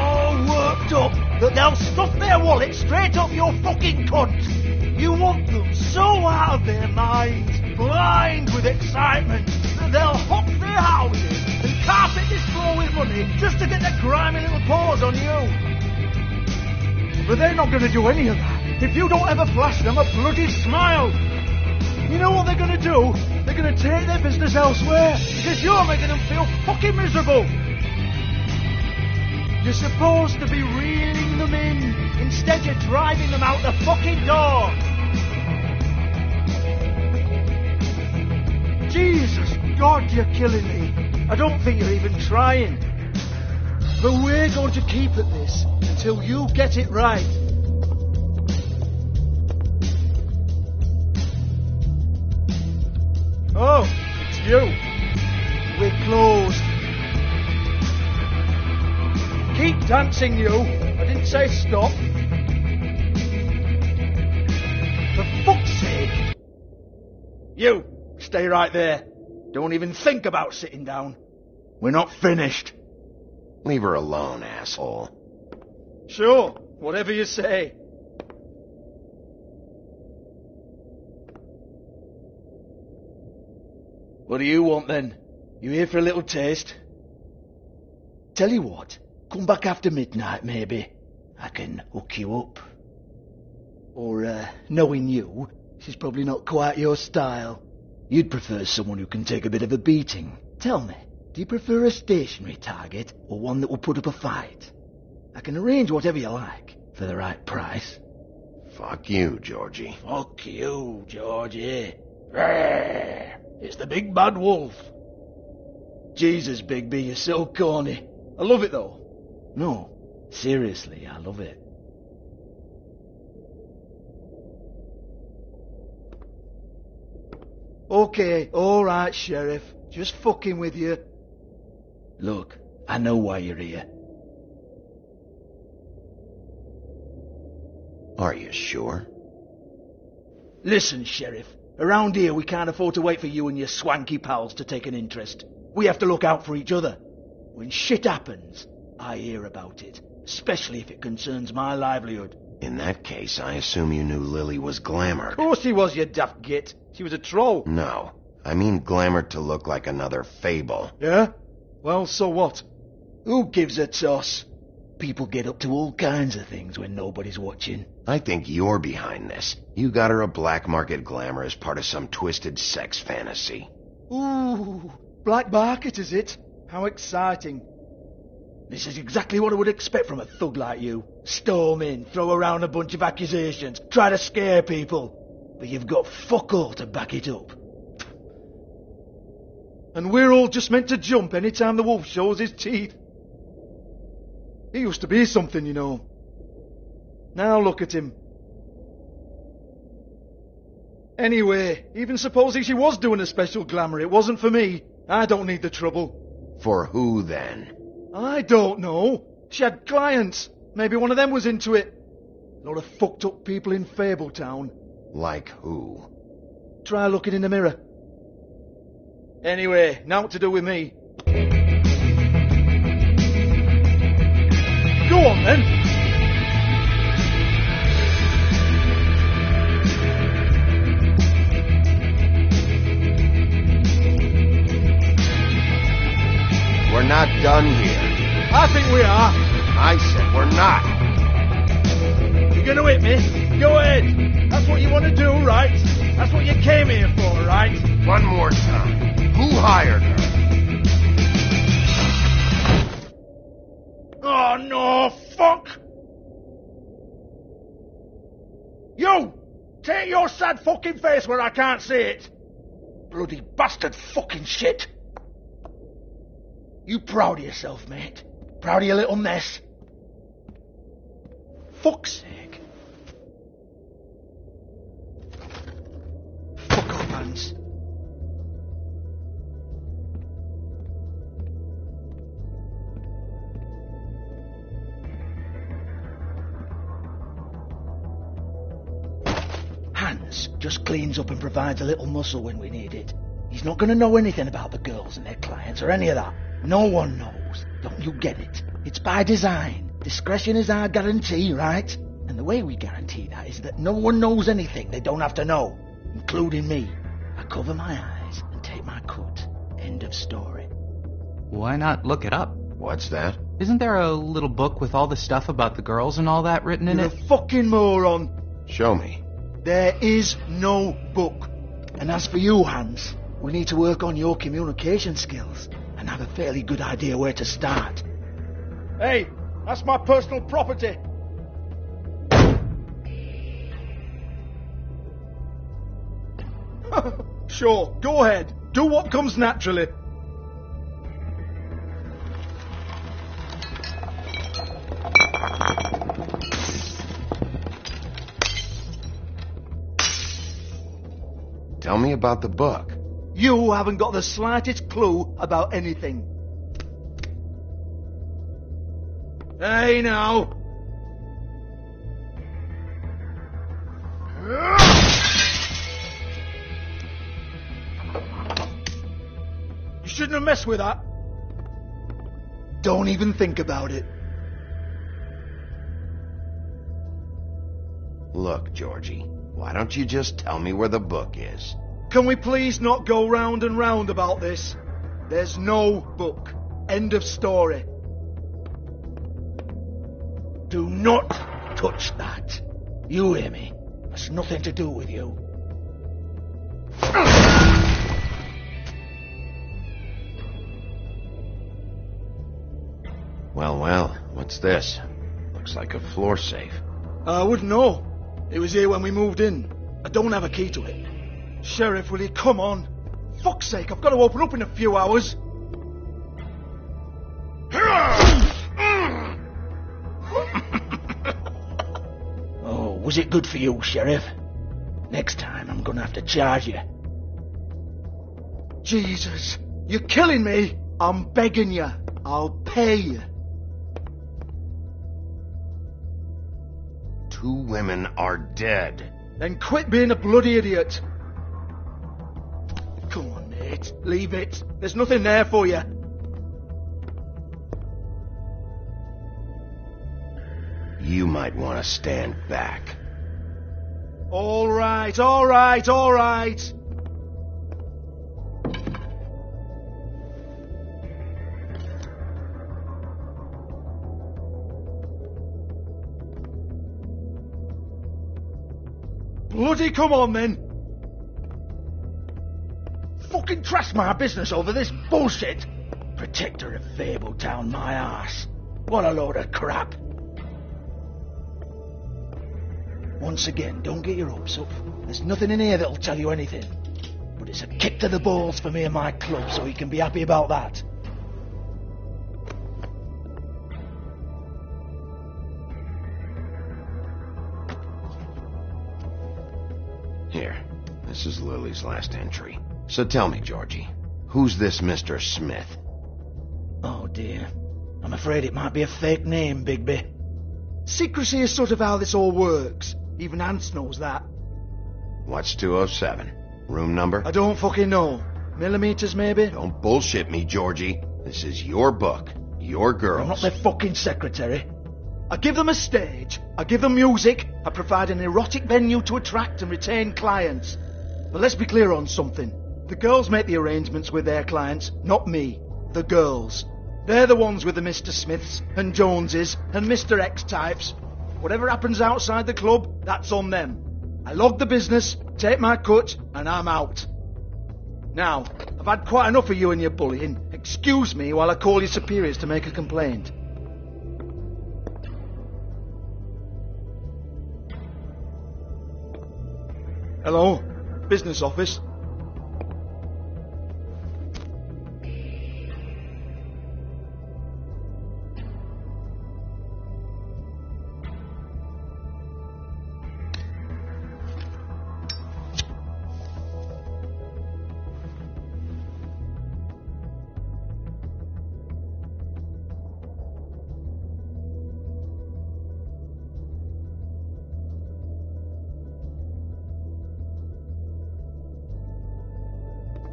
worked up that they'll stuff their wallet straight up your fucking cunt. You want them so out of their minds, blind with excitement, that they'll hop their houses and carpet this floor with money just to get their grimy little paws on you. But they're not going to do any of that if you don't ever flash them a bloody smile. You know what they're going to do? They're gonna take their business elsewhere because you're making them feel fucking miserable. You're supposed to be reeling them in. Instead, you're driving them out the fucking door. Jesus God, you're killing me. I don't think you're even trying. But we're going to keep at this until you get it right. Oh, it's you. We're closed. Keep dancing, you. I didn't say stop. For fuck's sake. You, stay right there. Don't even think about sitting down. We're not finished. Leave her alone, asshole. Sure, whatever you say. What do you want then? You here for a little taste? Tell you what, come back after midnight maybe. I can hook you up. Or, knowing you, this is probably not quite your style. You'd prefer someone who can take a bit of a beating. Tell me, do you prefer a stationary target or one that will put up a fight? I can arrange whatever you like for the right price. Fuck you, Georgie. Fuck you, Georgie. Rawr. It's the big bad wolf. Jesus, Bigby, you're so corny. I love it though. No, seriously, I love it. Okay, alright, Sheriff. Just fucking with you. Look, I know why you're here. Are you sure? Listen, Sheriff. Around here we can't afford to wait for you and your swanky pals to take an interest. We have to look out for each other. When shit happens, I hear about it. Especially if it concerns my livelihood. In that case, I assume you knew Lily was glamored. Of course she was, you daft git. She was a troll. No. I mean glamored to look like another fable. Yeah? Well, so what? Who gives a toss? People get up to all kinds of things when nobody's watching. I think you're behind this. You got her a black market glamour as part of some twisted sex fantasy. Ooh, black market is it? How exciting. This is exactly what I would expect from a thug like you. Storm in, throw around a bunch of accusations, try to scare people. But you've got fuck all to back it up. And we're all just meant to jump any time the wolf shows his teeth. He used to be something, you know. Now look at him. Anyway, even supposing she was doing a special glamour, it wasn't for me. I don't need the trouble. For who, then? I don't know. She had clients. Maybe one of them was into it. A lot of fucked up people in Fabletown. Like who? Try looking in the mirror. Anyway, now what to do with me. Go on then. We're not done here. I think we are. I said we're not. You're gonna hit me? Go ahead. That's what you want to do, right? That's what you came here for, right? One more time. Who hired her? Oh, no, fuck! You! Take your sad fucking face where I can't see it! Bloody bastard fucking shit! You proud of yourself, mate? Proud of your little mess? Fuck's sake. Fuck off, Hans. Hans just cleans up and provides a little muscle when we need it. He's not going to know anything about the girls and their clients or any of that. No one knows. Don't you get it? It's by design. Discretion is our guarantee, right? And the way we guarantee that is that no one knows anything they don't have to know, including me. I cover my eyes and take my cut. End of story. Why not look it up? What's that? Isn't there a little book with all the stuff about the girls and all that written in You're it? a fucking moron. Show me. There is no book. And as for you, Hans, We need to work on your communication skills and have a fairly good idea where to start. Hey, that's my personal property. Sure, go ahead. Do what comes naturally. Tell me about the book. You haven't got the slightest clue about anything. Hey, now. You shouldn't have messed with that. Don't even think about it. Look, Georgie, why don't you just tell me where the book is? Can we please not go round and round about this? There's no book. End of story. Do not touch that. You hear me? That's nothing to do with you. Well, what's this? Looks like a floor safe. I wouldn't know. It was here when we moved in. I don't have a key to it. Sheriff, will you come on? Fuck's sake, I've got to open up in a few hours. Oh, was it good for you, Sheriff? Next time I'm gonna have to charge you. Jesus, you're killing me. I'm begging you. I'll pay you. 2 women are dead. Then quit being a bloody idiot. Come on, mate. Leave it. There's nothing there for you. You might want to stand back. All right, all right, all right. Bloody come on, then. Fucking trash my business over this bullshit. Protector of Fabletown, my arse. What a load of crap. Once again, don't get your hopes up. There's nothing in here that'll tell you anything. But it's a kick to the balls for me and my club, so you can be happy about that. Here, this is Lily's last entry. So tell me, Georgie, who's this Mr. Smith? Oh dear. I'm afraid it might be a fake name, Bigby. Secrecy is sort of how this all works. Even Hans knows that. What's 207? Room number? I don't fucking know. Millimeters, maybe? Don't bullshit me, Georgie. This is your book. Your girls. I'm not their fucking secretary. I give them a stage. I give them music. I provide an erotic venue to attract and retain clients. But let's be clear on something. The girls make the arrangements with their clients, not me. The girls. They're the ones with the Mr. Smiths and Joneses and Mr. X types. Whatever happens outside the club, that's on them. I log the business, take my cut, and I'm out. Now, I've had quite enough of you and your bullying. Excuse me while I call your superiors to make a complaint. Hello? Business office?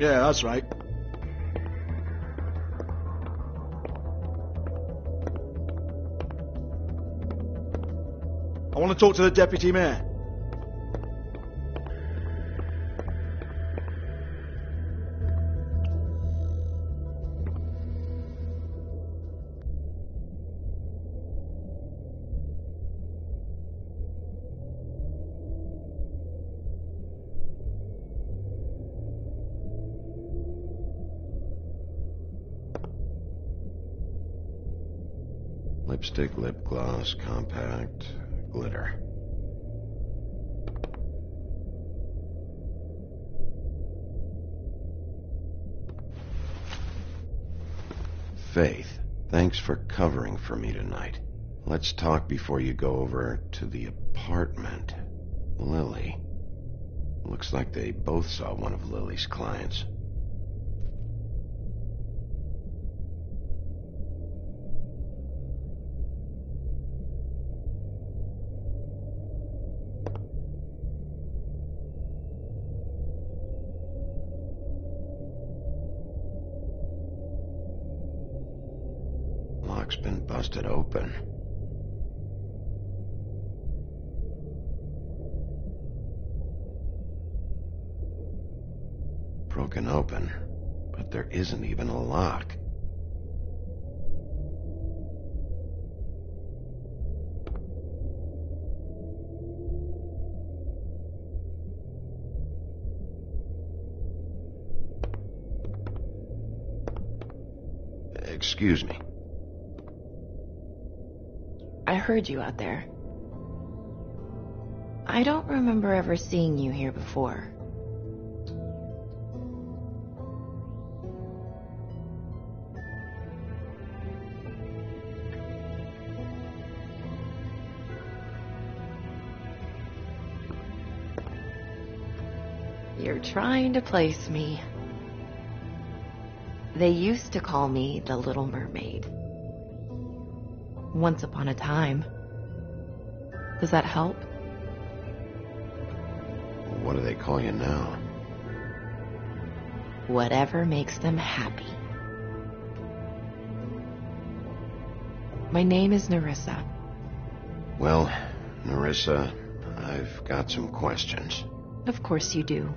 Yeah, that's right. I want to talk to the deputy mayor. Lipstick, lip gloss, compact, glitter. Faith, thanks for covering for me tonight. Let's talk before you go over to the apartment. Lily. Looks like they both saw one of Lily's clients. Lock's been busted open. Broken open, but there isn't even a lock. Excuse me. I heard you out there. I don't remember ever seeing you here before. You're trying to place me. They used to call me the Little Mermaid. Once upon a time. Does that help? What do they call you now? Whatever makes them happy. My name is Nerissa. Well, Nerissa, I've got some questions. Of course you do.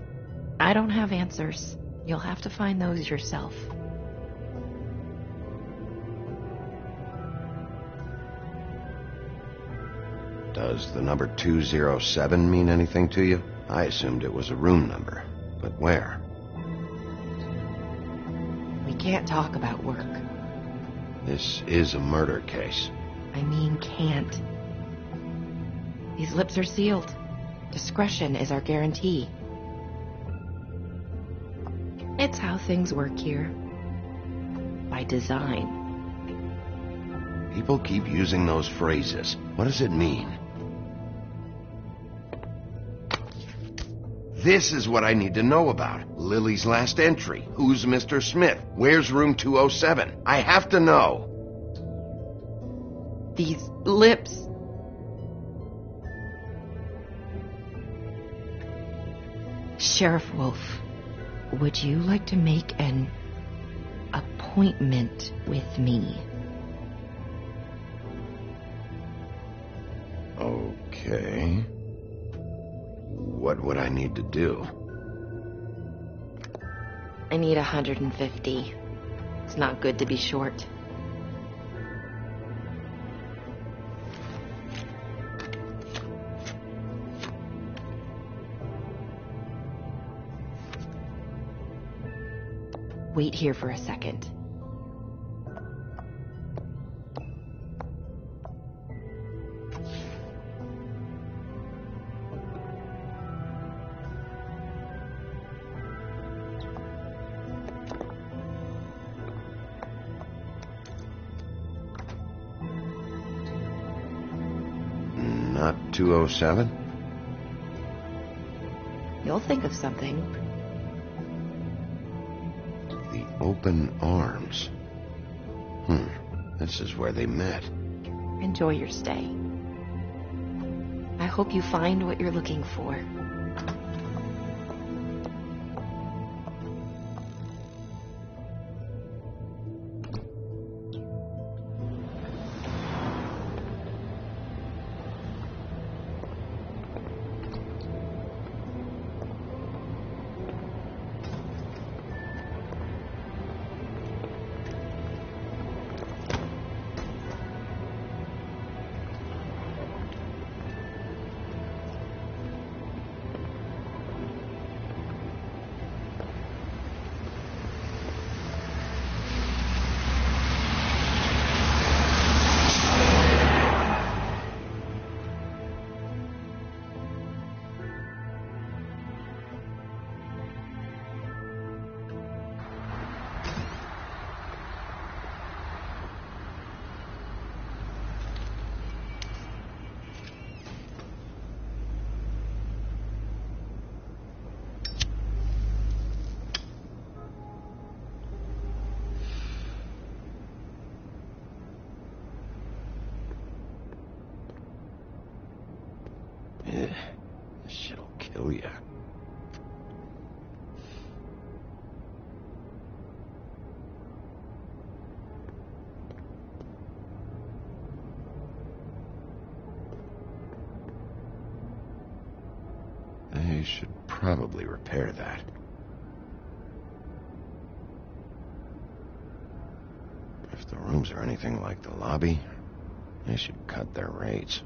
I don't have answers. You'll have to find those yourself. Does the number 207 mean anything to you? I assumed it was a room number, but where? We can't talk about work. This is a murder case. I mean can't. These lips are sealed. Discretion is our guarantee. It's how things work here. By design. People keep using those phrases. What does it mean? This is what I need to know about. Lily's last entry. Who's Mr. Smith? Where's room 207? I have to know. These lips. Sheriff Wolf, would you like to make an appointment with me? Okay. What would I need to do? I need 150. It's not good to be short. Wait here for a second. Not 207? You'll think of something. The open arms. This is where they met. Enjoy your stay. I hope you find what you're looking for. Hallelujah. They should probably repair that. If the rooms are anything like the lobby, they should cut their rates.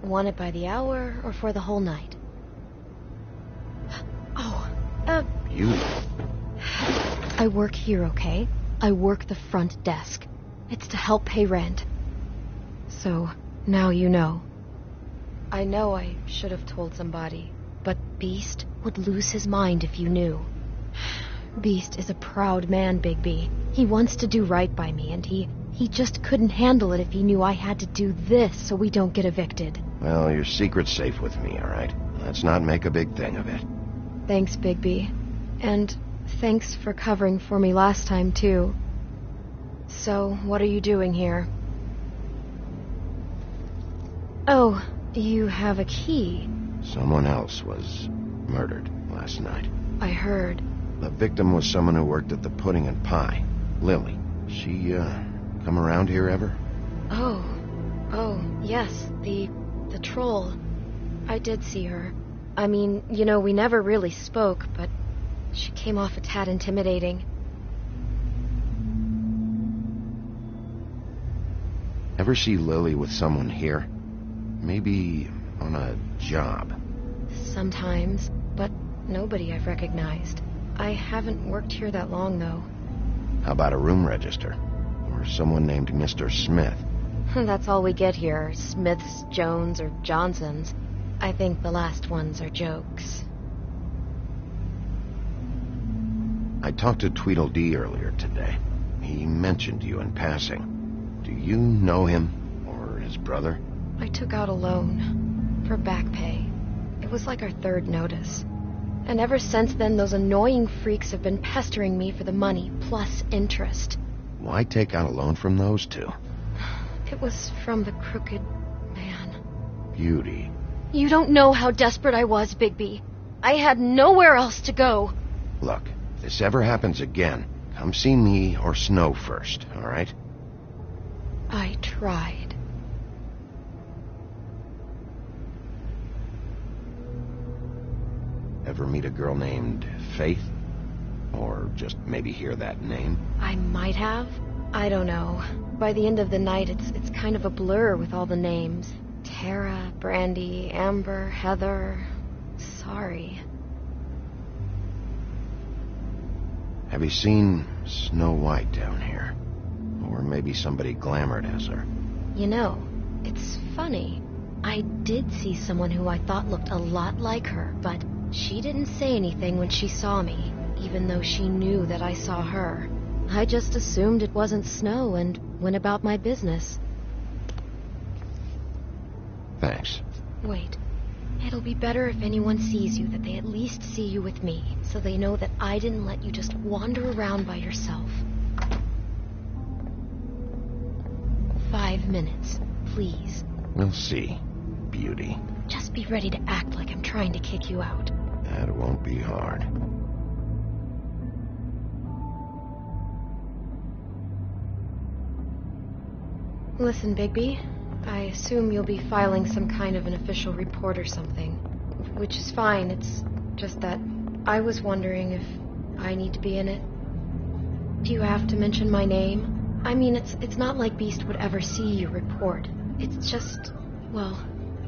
Want it by the hour or for the whole night? Oh, You? I work here, okay? I work the front desk. It's to help pay rent. So, now you know. I know I should have told somebody, but Beast would lose his mind if you knew. Beast is a proud man, Bigby. He wants to do right by me, and he just couldn't handle it if he knew I had to do this so we don't get evicted. Well, your secret's safe with me, all right? Let's not make a big thing of it. Thanks, Bigby. And thanks for covering for me last time, too. So, what are you doing here? Oh, you have a key. Someone else was murdered last night. I heard. The victim was someone who worked at the Pudding and Pie. Lily. She, come around here ever? Oh, yes, the troll. I did see her. I mean, you know, we never really spoke, but she came off a tad intimidating. Ever see Lily with someone here? Maybe on a job? Sometimes, but nobody I've recognized. I haven't worked here that long, though. How about a room register? Or someone named Mr. Smith? That's all we get here, Smiths, Jones, or Johnsons. I think the last ones are jokes. I talked to Tweedledee earlier today. He mentioned you in passing. Do you know him? Or his brother? I took out a loan. For back pay. It was like our third notice. And ever since then, those annoying freaks have been pestering me for the money, plus interest. Why take out a loan from those two? It was from the Crooked Man. Beauty. You don't know how desperate I was, Bigby. I had nowhere else to go. Look, if this ever happens again, come see me or Snow first, all right? I tried. Ever meet a girl named Faith? Or just maybe hear that name? I might have. I don't know. By the end of the night, it's kind of a blur with all the names. Tara, Brandy, Amber, Heather. Sorry. Have you seen Snow White down here? Or maybe somebody glamored as her? You know, it's funny. I did see someone who I thought looked a lot like her, but she didn't say anything when she saw me, even though she knew that I saw her. I just assumed it wasn't Snow and went about my business. Thanks. Wait. It'll be better if anyone sees you that they at least see you with me, so they know that I didn't let you just wander around by yourself. 5 minutes, please. We'll see, Beauty. Just be ready to act like I'm trying to kick you out. That won't be hard. Listen, Bigby, I assume you'll be filing some kind of an official report or something. Which is fine, it's just that I was wondering if I need to be in it. Do you have to mention my name? I mean, it's not like Beast would ever see your report. It's just, well,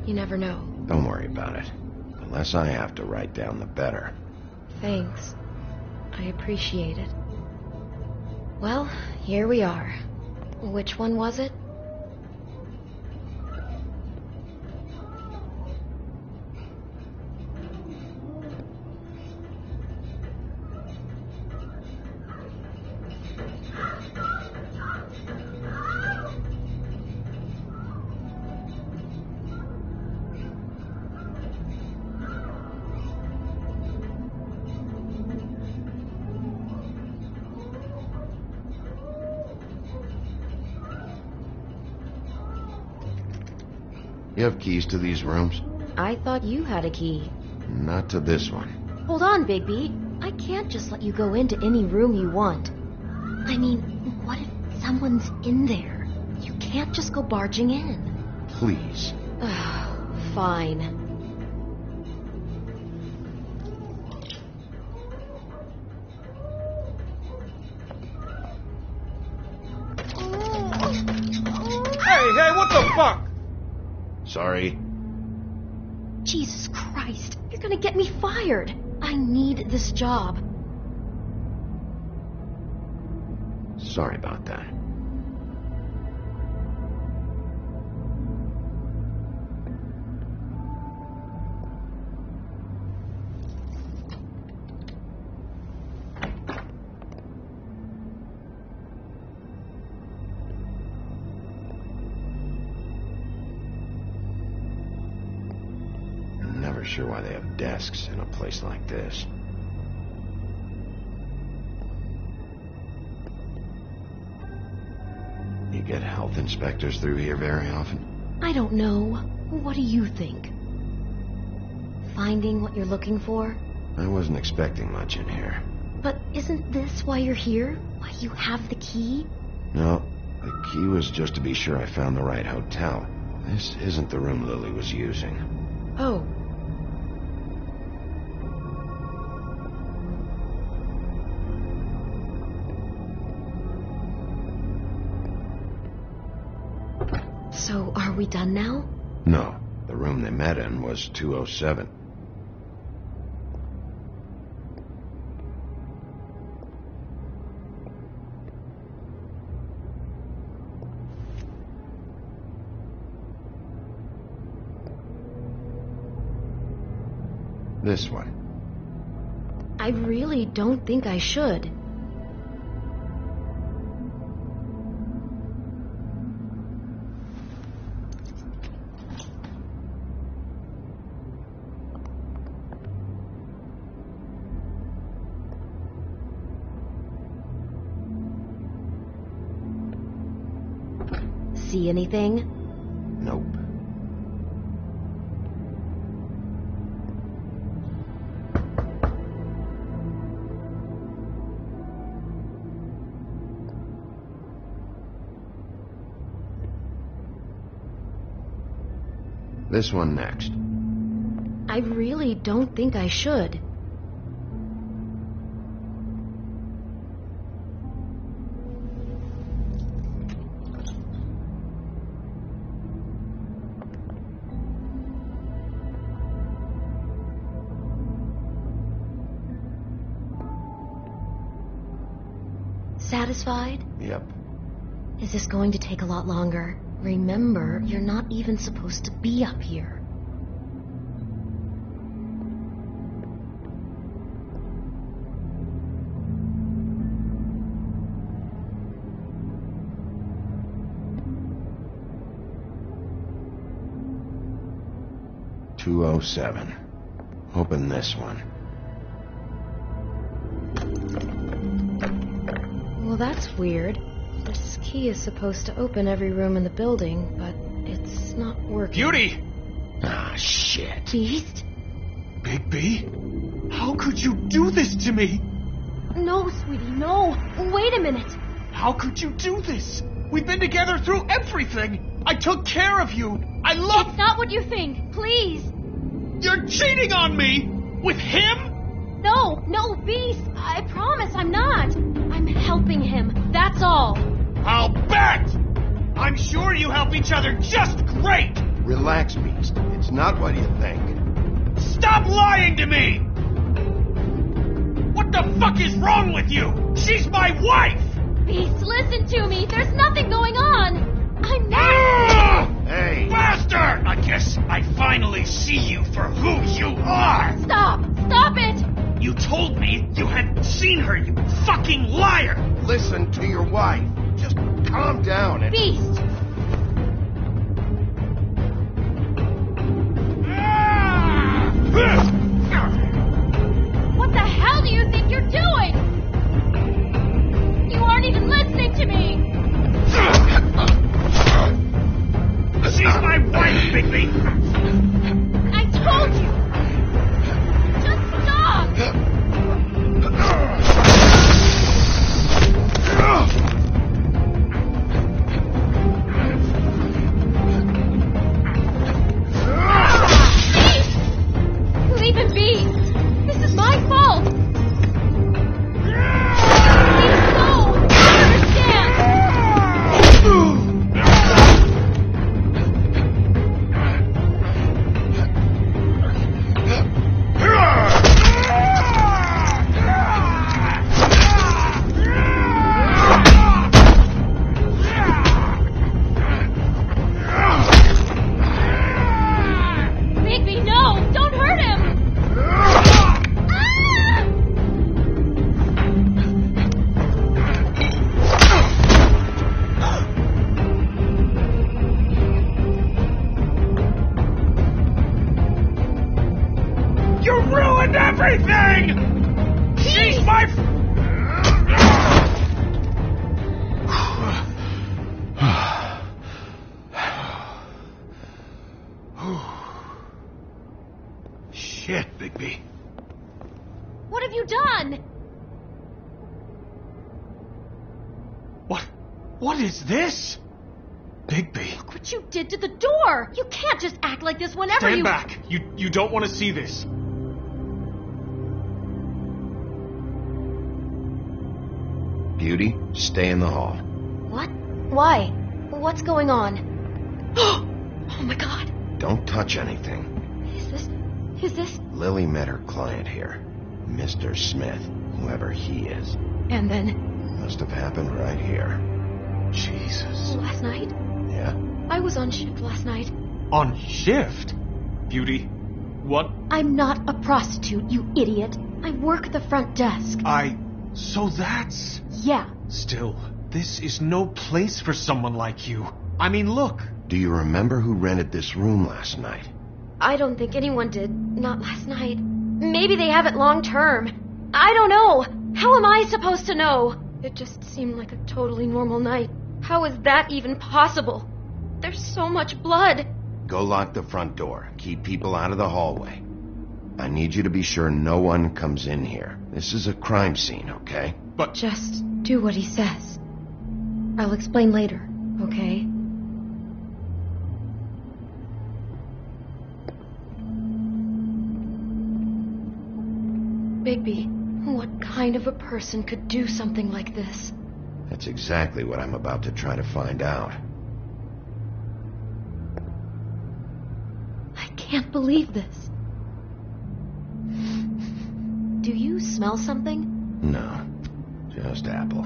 you never know. Don't worry about it. The less I have to write down, the better. Thanks. I appreciate it. Well, here we are. Which one was it? You have keys to these rooms? I thought you had a key. Not to this one. Hold on, Bigby. I can't just let you go into any room you want. I mean, what if someone's in there? You can't just go barging in. Please. Fine. Hey, what the fuck? Sorry. Jesus Christ, you're gonna get me fired. I need this job. Sorry about that. Never sure why they have desks in a place like this. You get health inspectors through here very often? I don't know. What do you think? Finding what you're looking for? I wasn't expecting much in here. But isn't this why you're here? Why you have the key? No, the key was just to be sure I found the right hotel. This isn't the room Lily was using. Oh. So, are we done now? No, the room they met in was 207. This one. I really don't think I should. See anything? Nope. This one next. I really don't think I should. Satisfied? Yep. Is this going to take a lot longer? Remember, you're not even supposed to be up here. .207. Open this one. Well, that's weird. This key is supposed to open every room in the building, but it's not working. Beauty! Ah, shit. Beast? Bigby? How could you do this to me? No, sweetie, no. Wait a minute. How could you do this? We've been together through everything. I took care of you. I love... It's not what you think. Please. You're cheating on me! With him? No, Beast. I promise I'm not. I'm helping him. That's all. I'll bet! I'm sure you help each other just great! Relax, Beast. It's not what you think. Stop lying to me! What the fuck is wrong with you? She's my wife! Beast, listen to me. There's nothing going on. I'm not... Hey! Bastard! I guess I finally see you for who you are! Stop! Stop it! You told me you hadn't seen her, you fucking liar! Listen to your wife. Just calm down and... Beast! What the hell do you think you're doing? You aren't even listening to me! She's my wife, Bigby! You ruined everything! She's my... Shit, Bigby. What have you done? What is this? Bigby. Look what you did to the door! You can't just act like this whenever Stand back. You don't want to see this. Beauty, stay in the hall. What? Why? What's going on? Oh my god. Don't touch anything. Is this... Lily met her client here. Mr. Smith, whoever he is. And then... Must have happened right here. Jesus. Last night? Yeah? I was on shift last night. On shift? Beauty, what? I'm not a prostitute, you idiot. I work the front desk. So that's... Yeah. Still, this is no place for someone like you. I mean, look. Do you remember who rented this room last night? I don't think anyone did. Not last night. Maybe they have it long term. I don't know. How am I supposed to know? It just seemed like a totally normal night. How is that even possible? There's so much blood. Go lock the front door. Keep people out of the hallway. I need you to be sure no one comes in here. This is a crime scene, okay? But... Just do what he says. I'll explain later, okay? Bigby, what kind of a person could do something like this? That's exactly what I'm about to try to find out. I can't believe this. Do you smell something? No, just apple.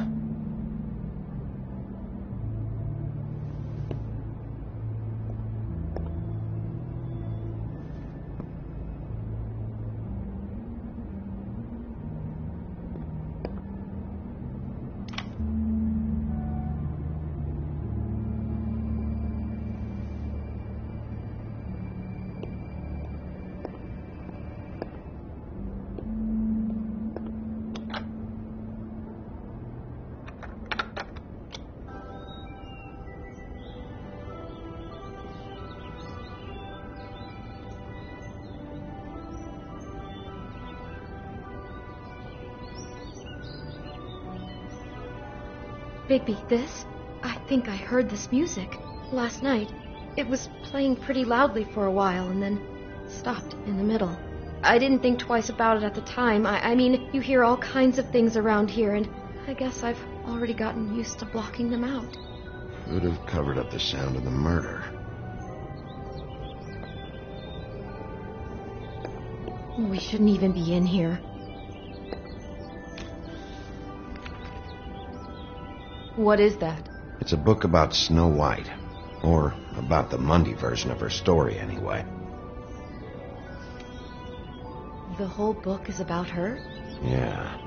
Bigby, this? I think I heard this music. Last night. It was playing pretty loudly for a while and then stopped in the middle. I didn't think twice about it at the time. I mean, you hear all kinds of things around here, and I guess I've already gotten used to blocking them out. Could have covered up the sound of the murder. We shouldn't even be in here. What is that? It's a book about Snow White. Or about the Mundy version of her story, anyway. The whole book is about her? Yeah.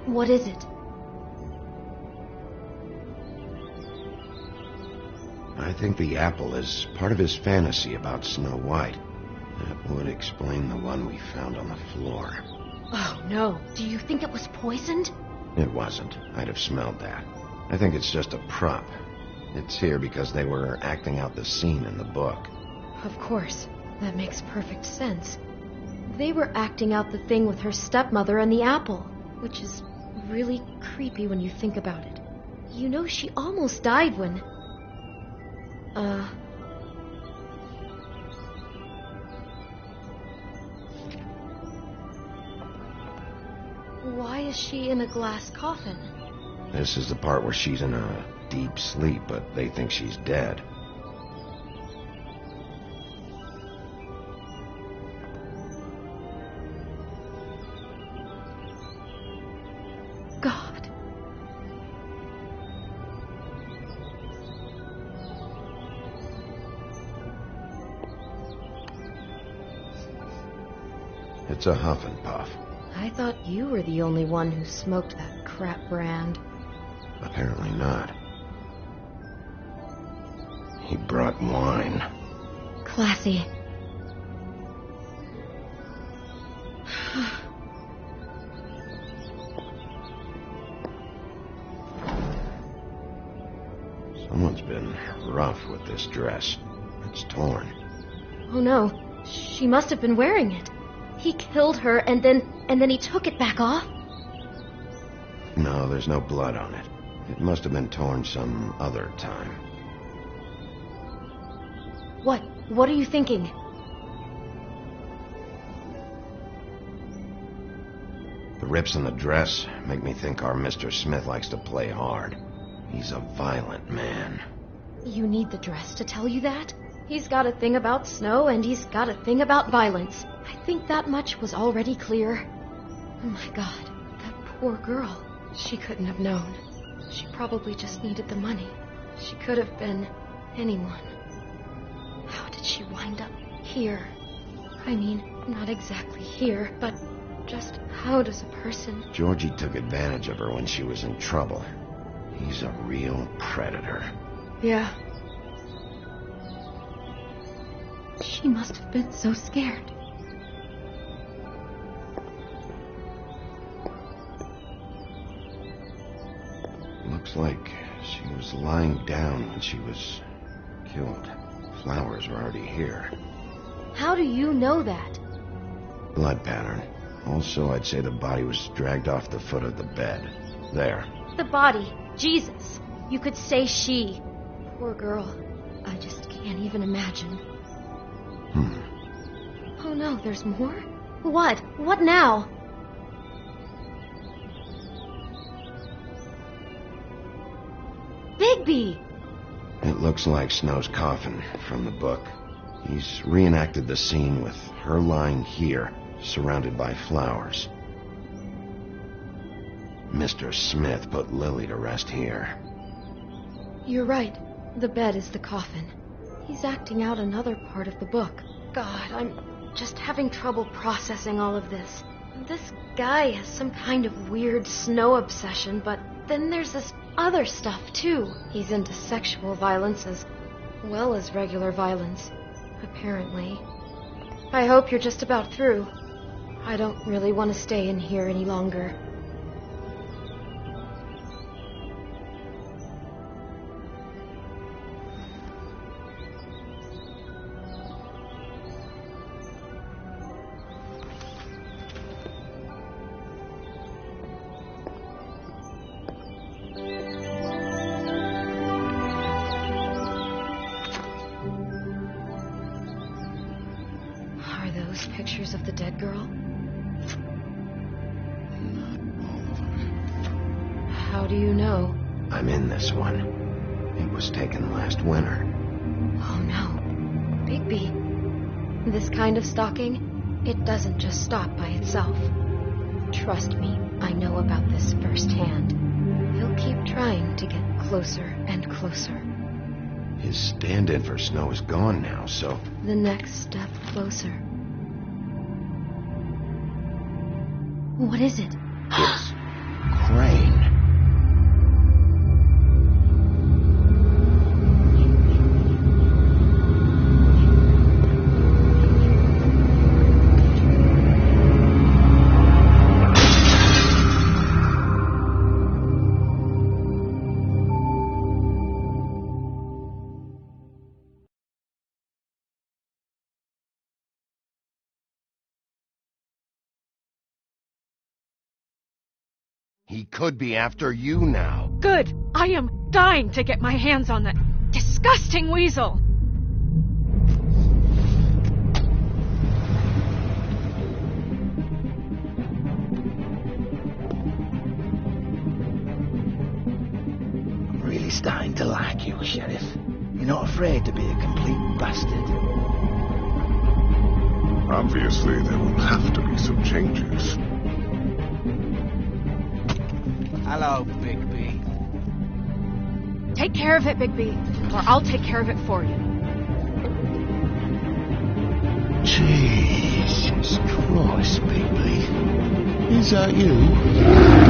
What is it? I think the apple is part of his fantasy about Snow White. That would explain the one we found on the floor. Oh, no. Do you think it was poisoned? It wasn't. I'd have smelled that. I think it's just a prop. It's here because they were acting out the scene in the book. Of course. That makes perfect sense. They were acting out the thing with her stepmother and the apple, which is really creepy when you think about it. You know, she almost died when... Why is she in a glass coffin? This is the part where she's in a deep sleep, but they think she's dead. God. It's a huff and puff. I thought you were the only one who smoked that crap brand. Apparently not. He brought wine. Classy. Someone's been rough with this dress. It's torn. Oh no, she must have been wearing it. He killed her and then he took it back off? No, there's no blood on it. It must have been torn some other time. What are you thinking? The rips in the dress make me think our Mr. Smith likes to play hard. He's a violent man. You need the dress to tell you that? He's got a thing about snow and he's got a thing about violence. I think that much was already clear. Oh my God, that poor girl. She couldn't have known. She probably just needed the money. She could have been anyone. How did she wind up here? I mean, not exactly here, but just how does a person... Georgie took advantage of her when she was in trouble. He's a real predator. Yeah. She must have been so scared. Looks like she was lying down when she was killed. Flowers were already here. How do you know that? Blood pattern. Also, I'd say the body was dragged off the foot of the bed. There. The body. Jesus. You could say she. Poor girl. I just can't even imagine. Oh no, there's more? What? What now? Bigby! It looks like Snow's coffin from the book. He's reenacted the scene with her lying here, surrounded by flowers. Mr. Smith put Lily to rest here. You're right. The bed is the coffin. He's acting out another part of the book. God, I'm just having trouble processing all of this. This guy has some kind of weird snow obsession, but then there's this other stuff, too. He's into sexual violence as well as regular violence, apparently. I hope you're just about through. I don't really want to stay in here any longer. Pictures of the dead girl? Not all of them. How do you know? I'm in this one. It was taken last winter. Oh no. Bigby. This kind of stalking, it doesn't just stop by itself. Trust me, I know about this firsthand. He'll keep trying to get closer and closer. His stand-in for Snow is gone now, so... The next step closer. What is it? It's Crane. He could be after you now. Good. I am dying to get my hands on that disgusting weasel. I'm really starting to like you, Sheriff. You're not afraid to be a complete bastard. Obviously, there will have to be some changes. Hello, Bigby. Take care of it, Bigby, or I'll take care of it for you. Jesus Christ, Bigby. Is that you?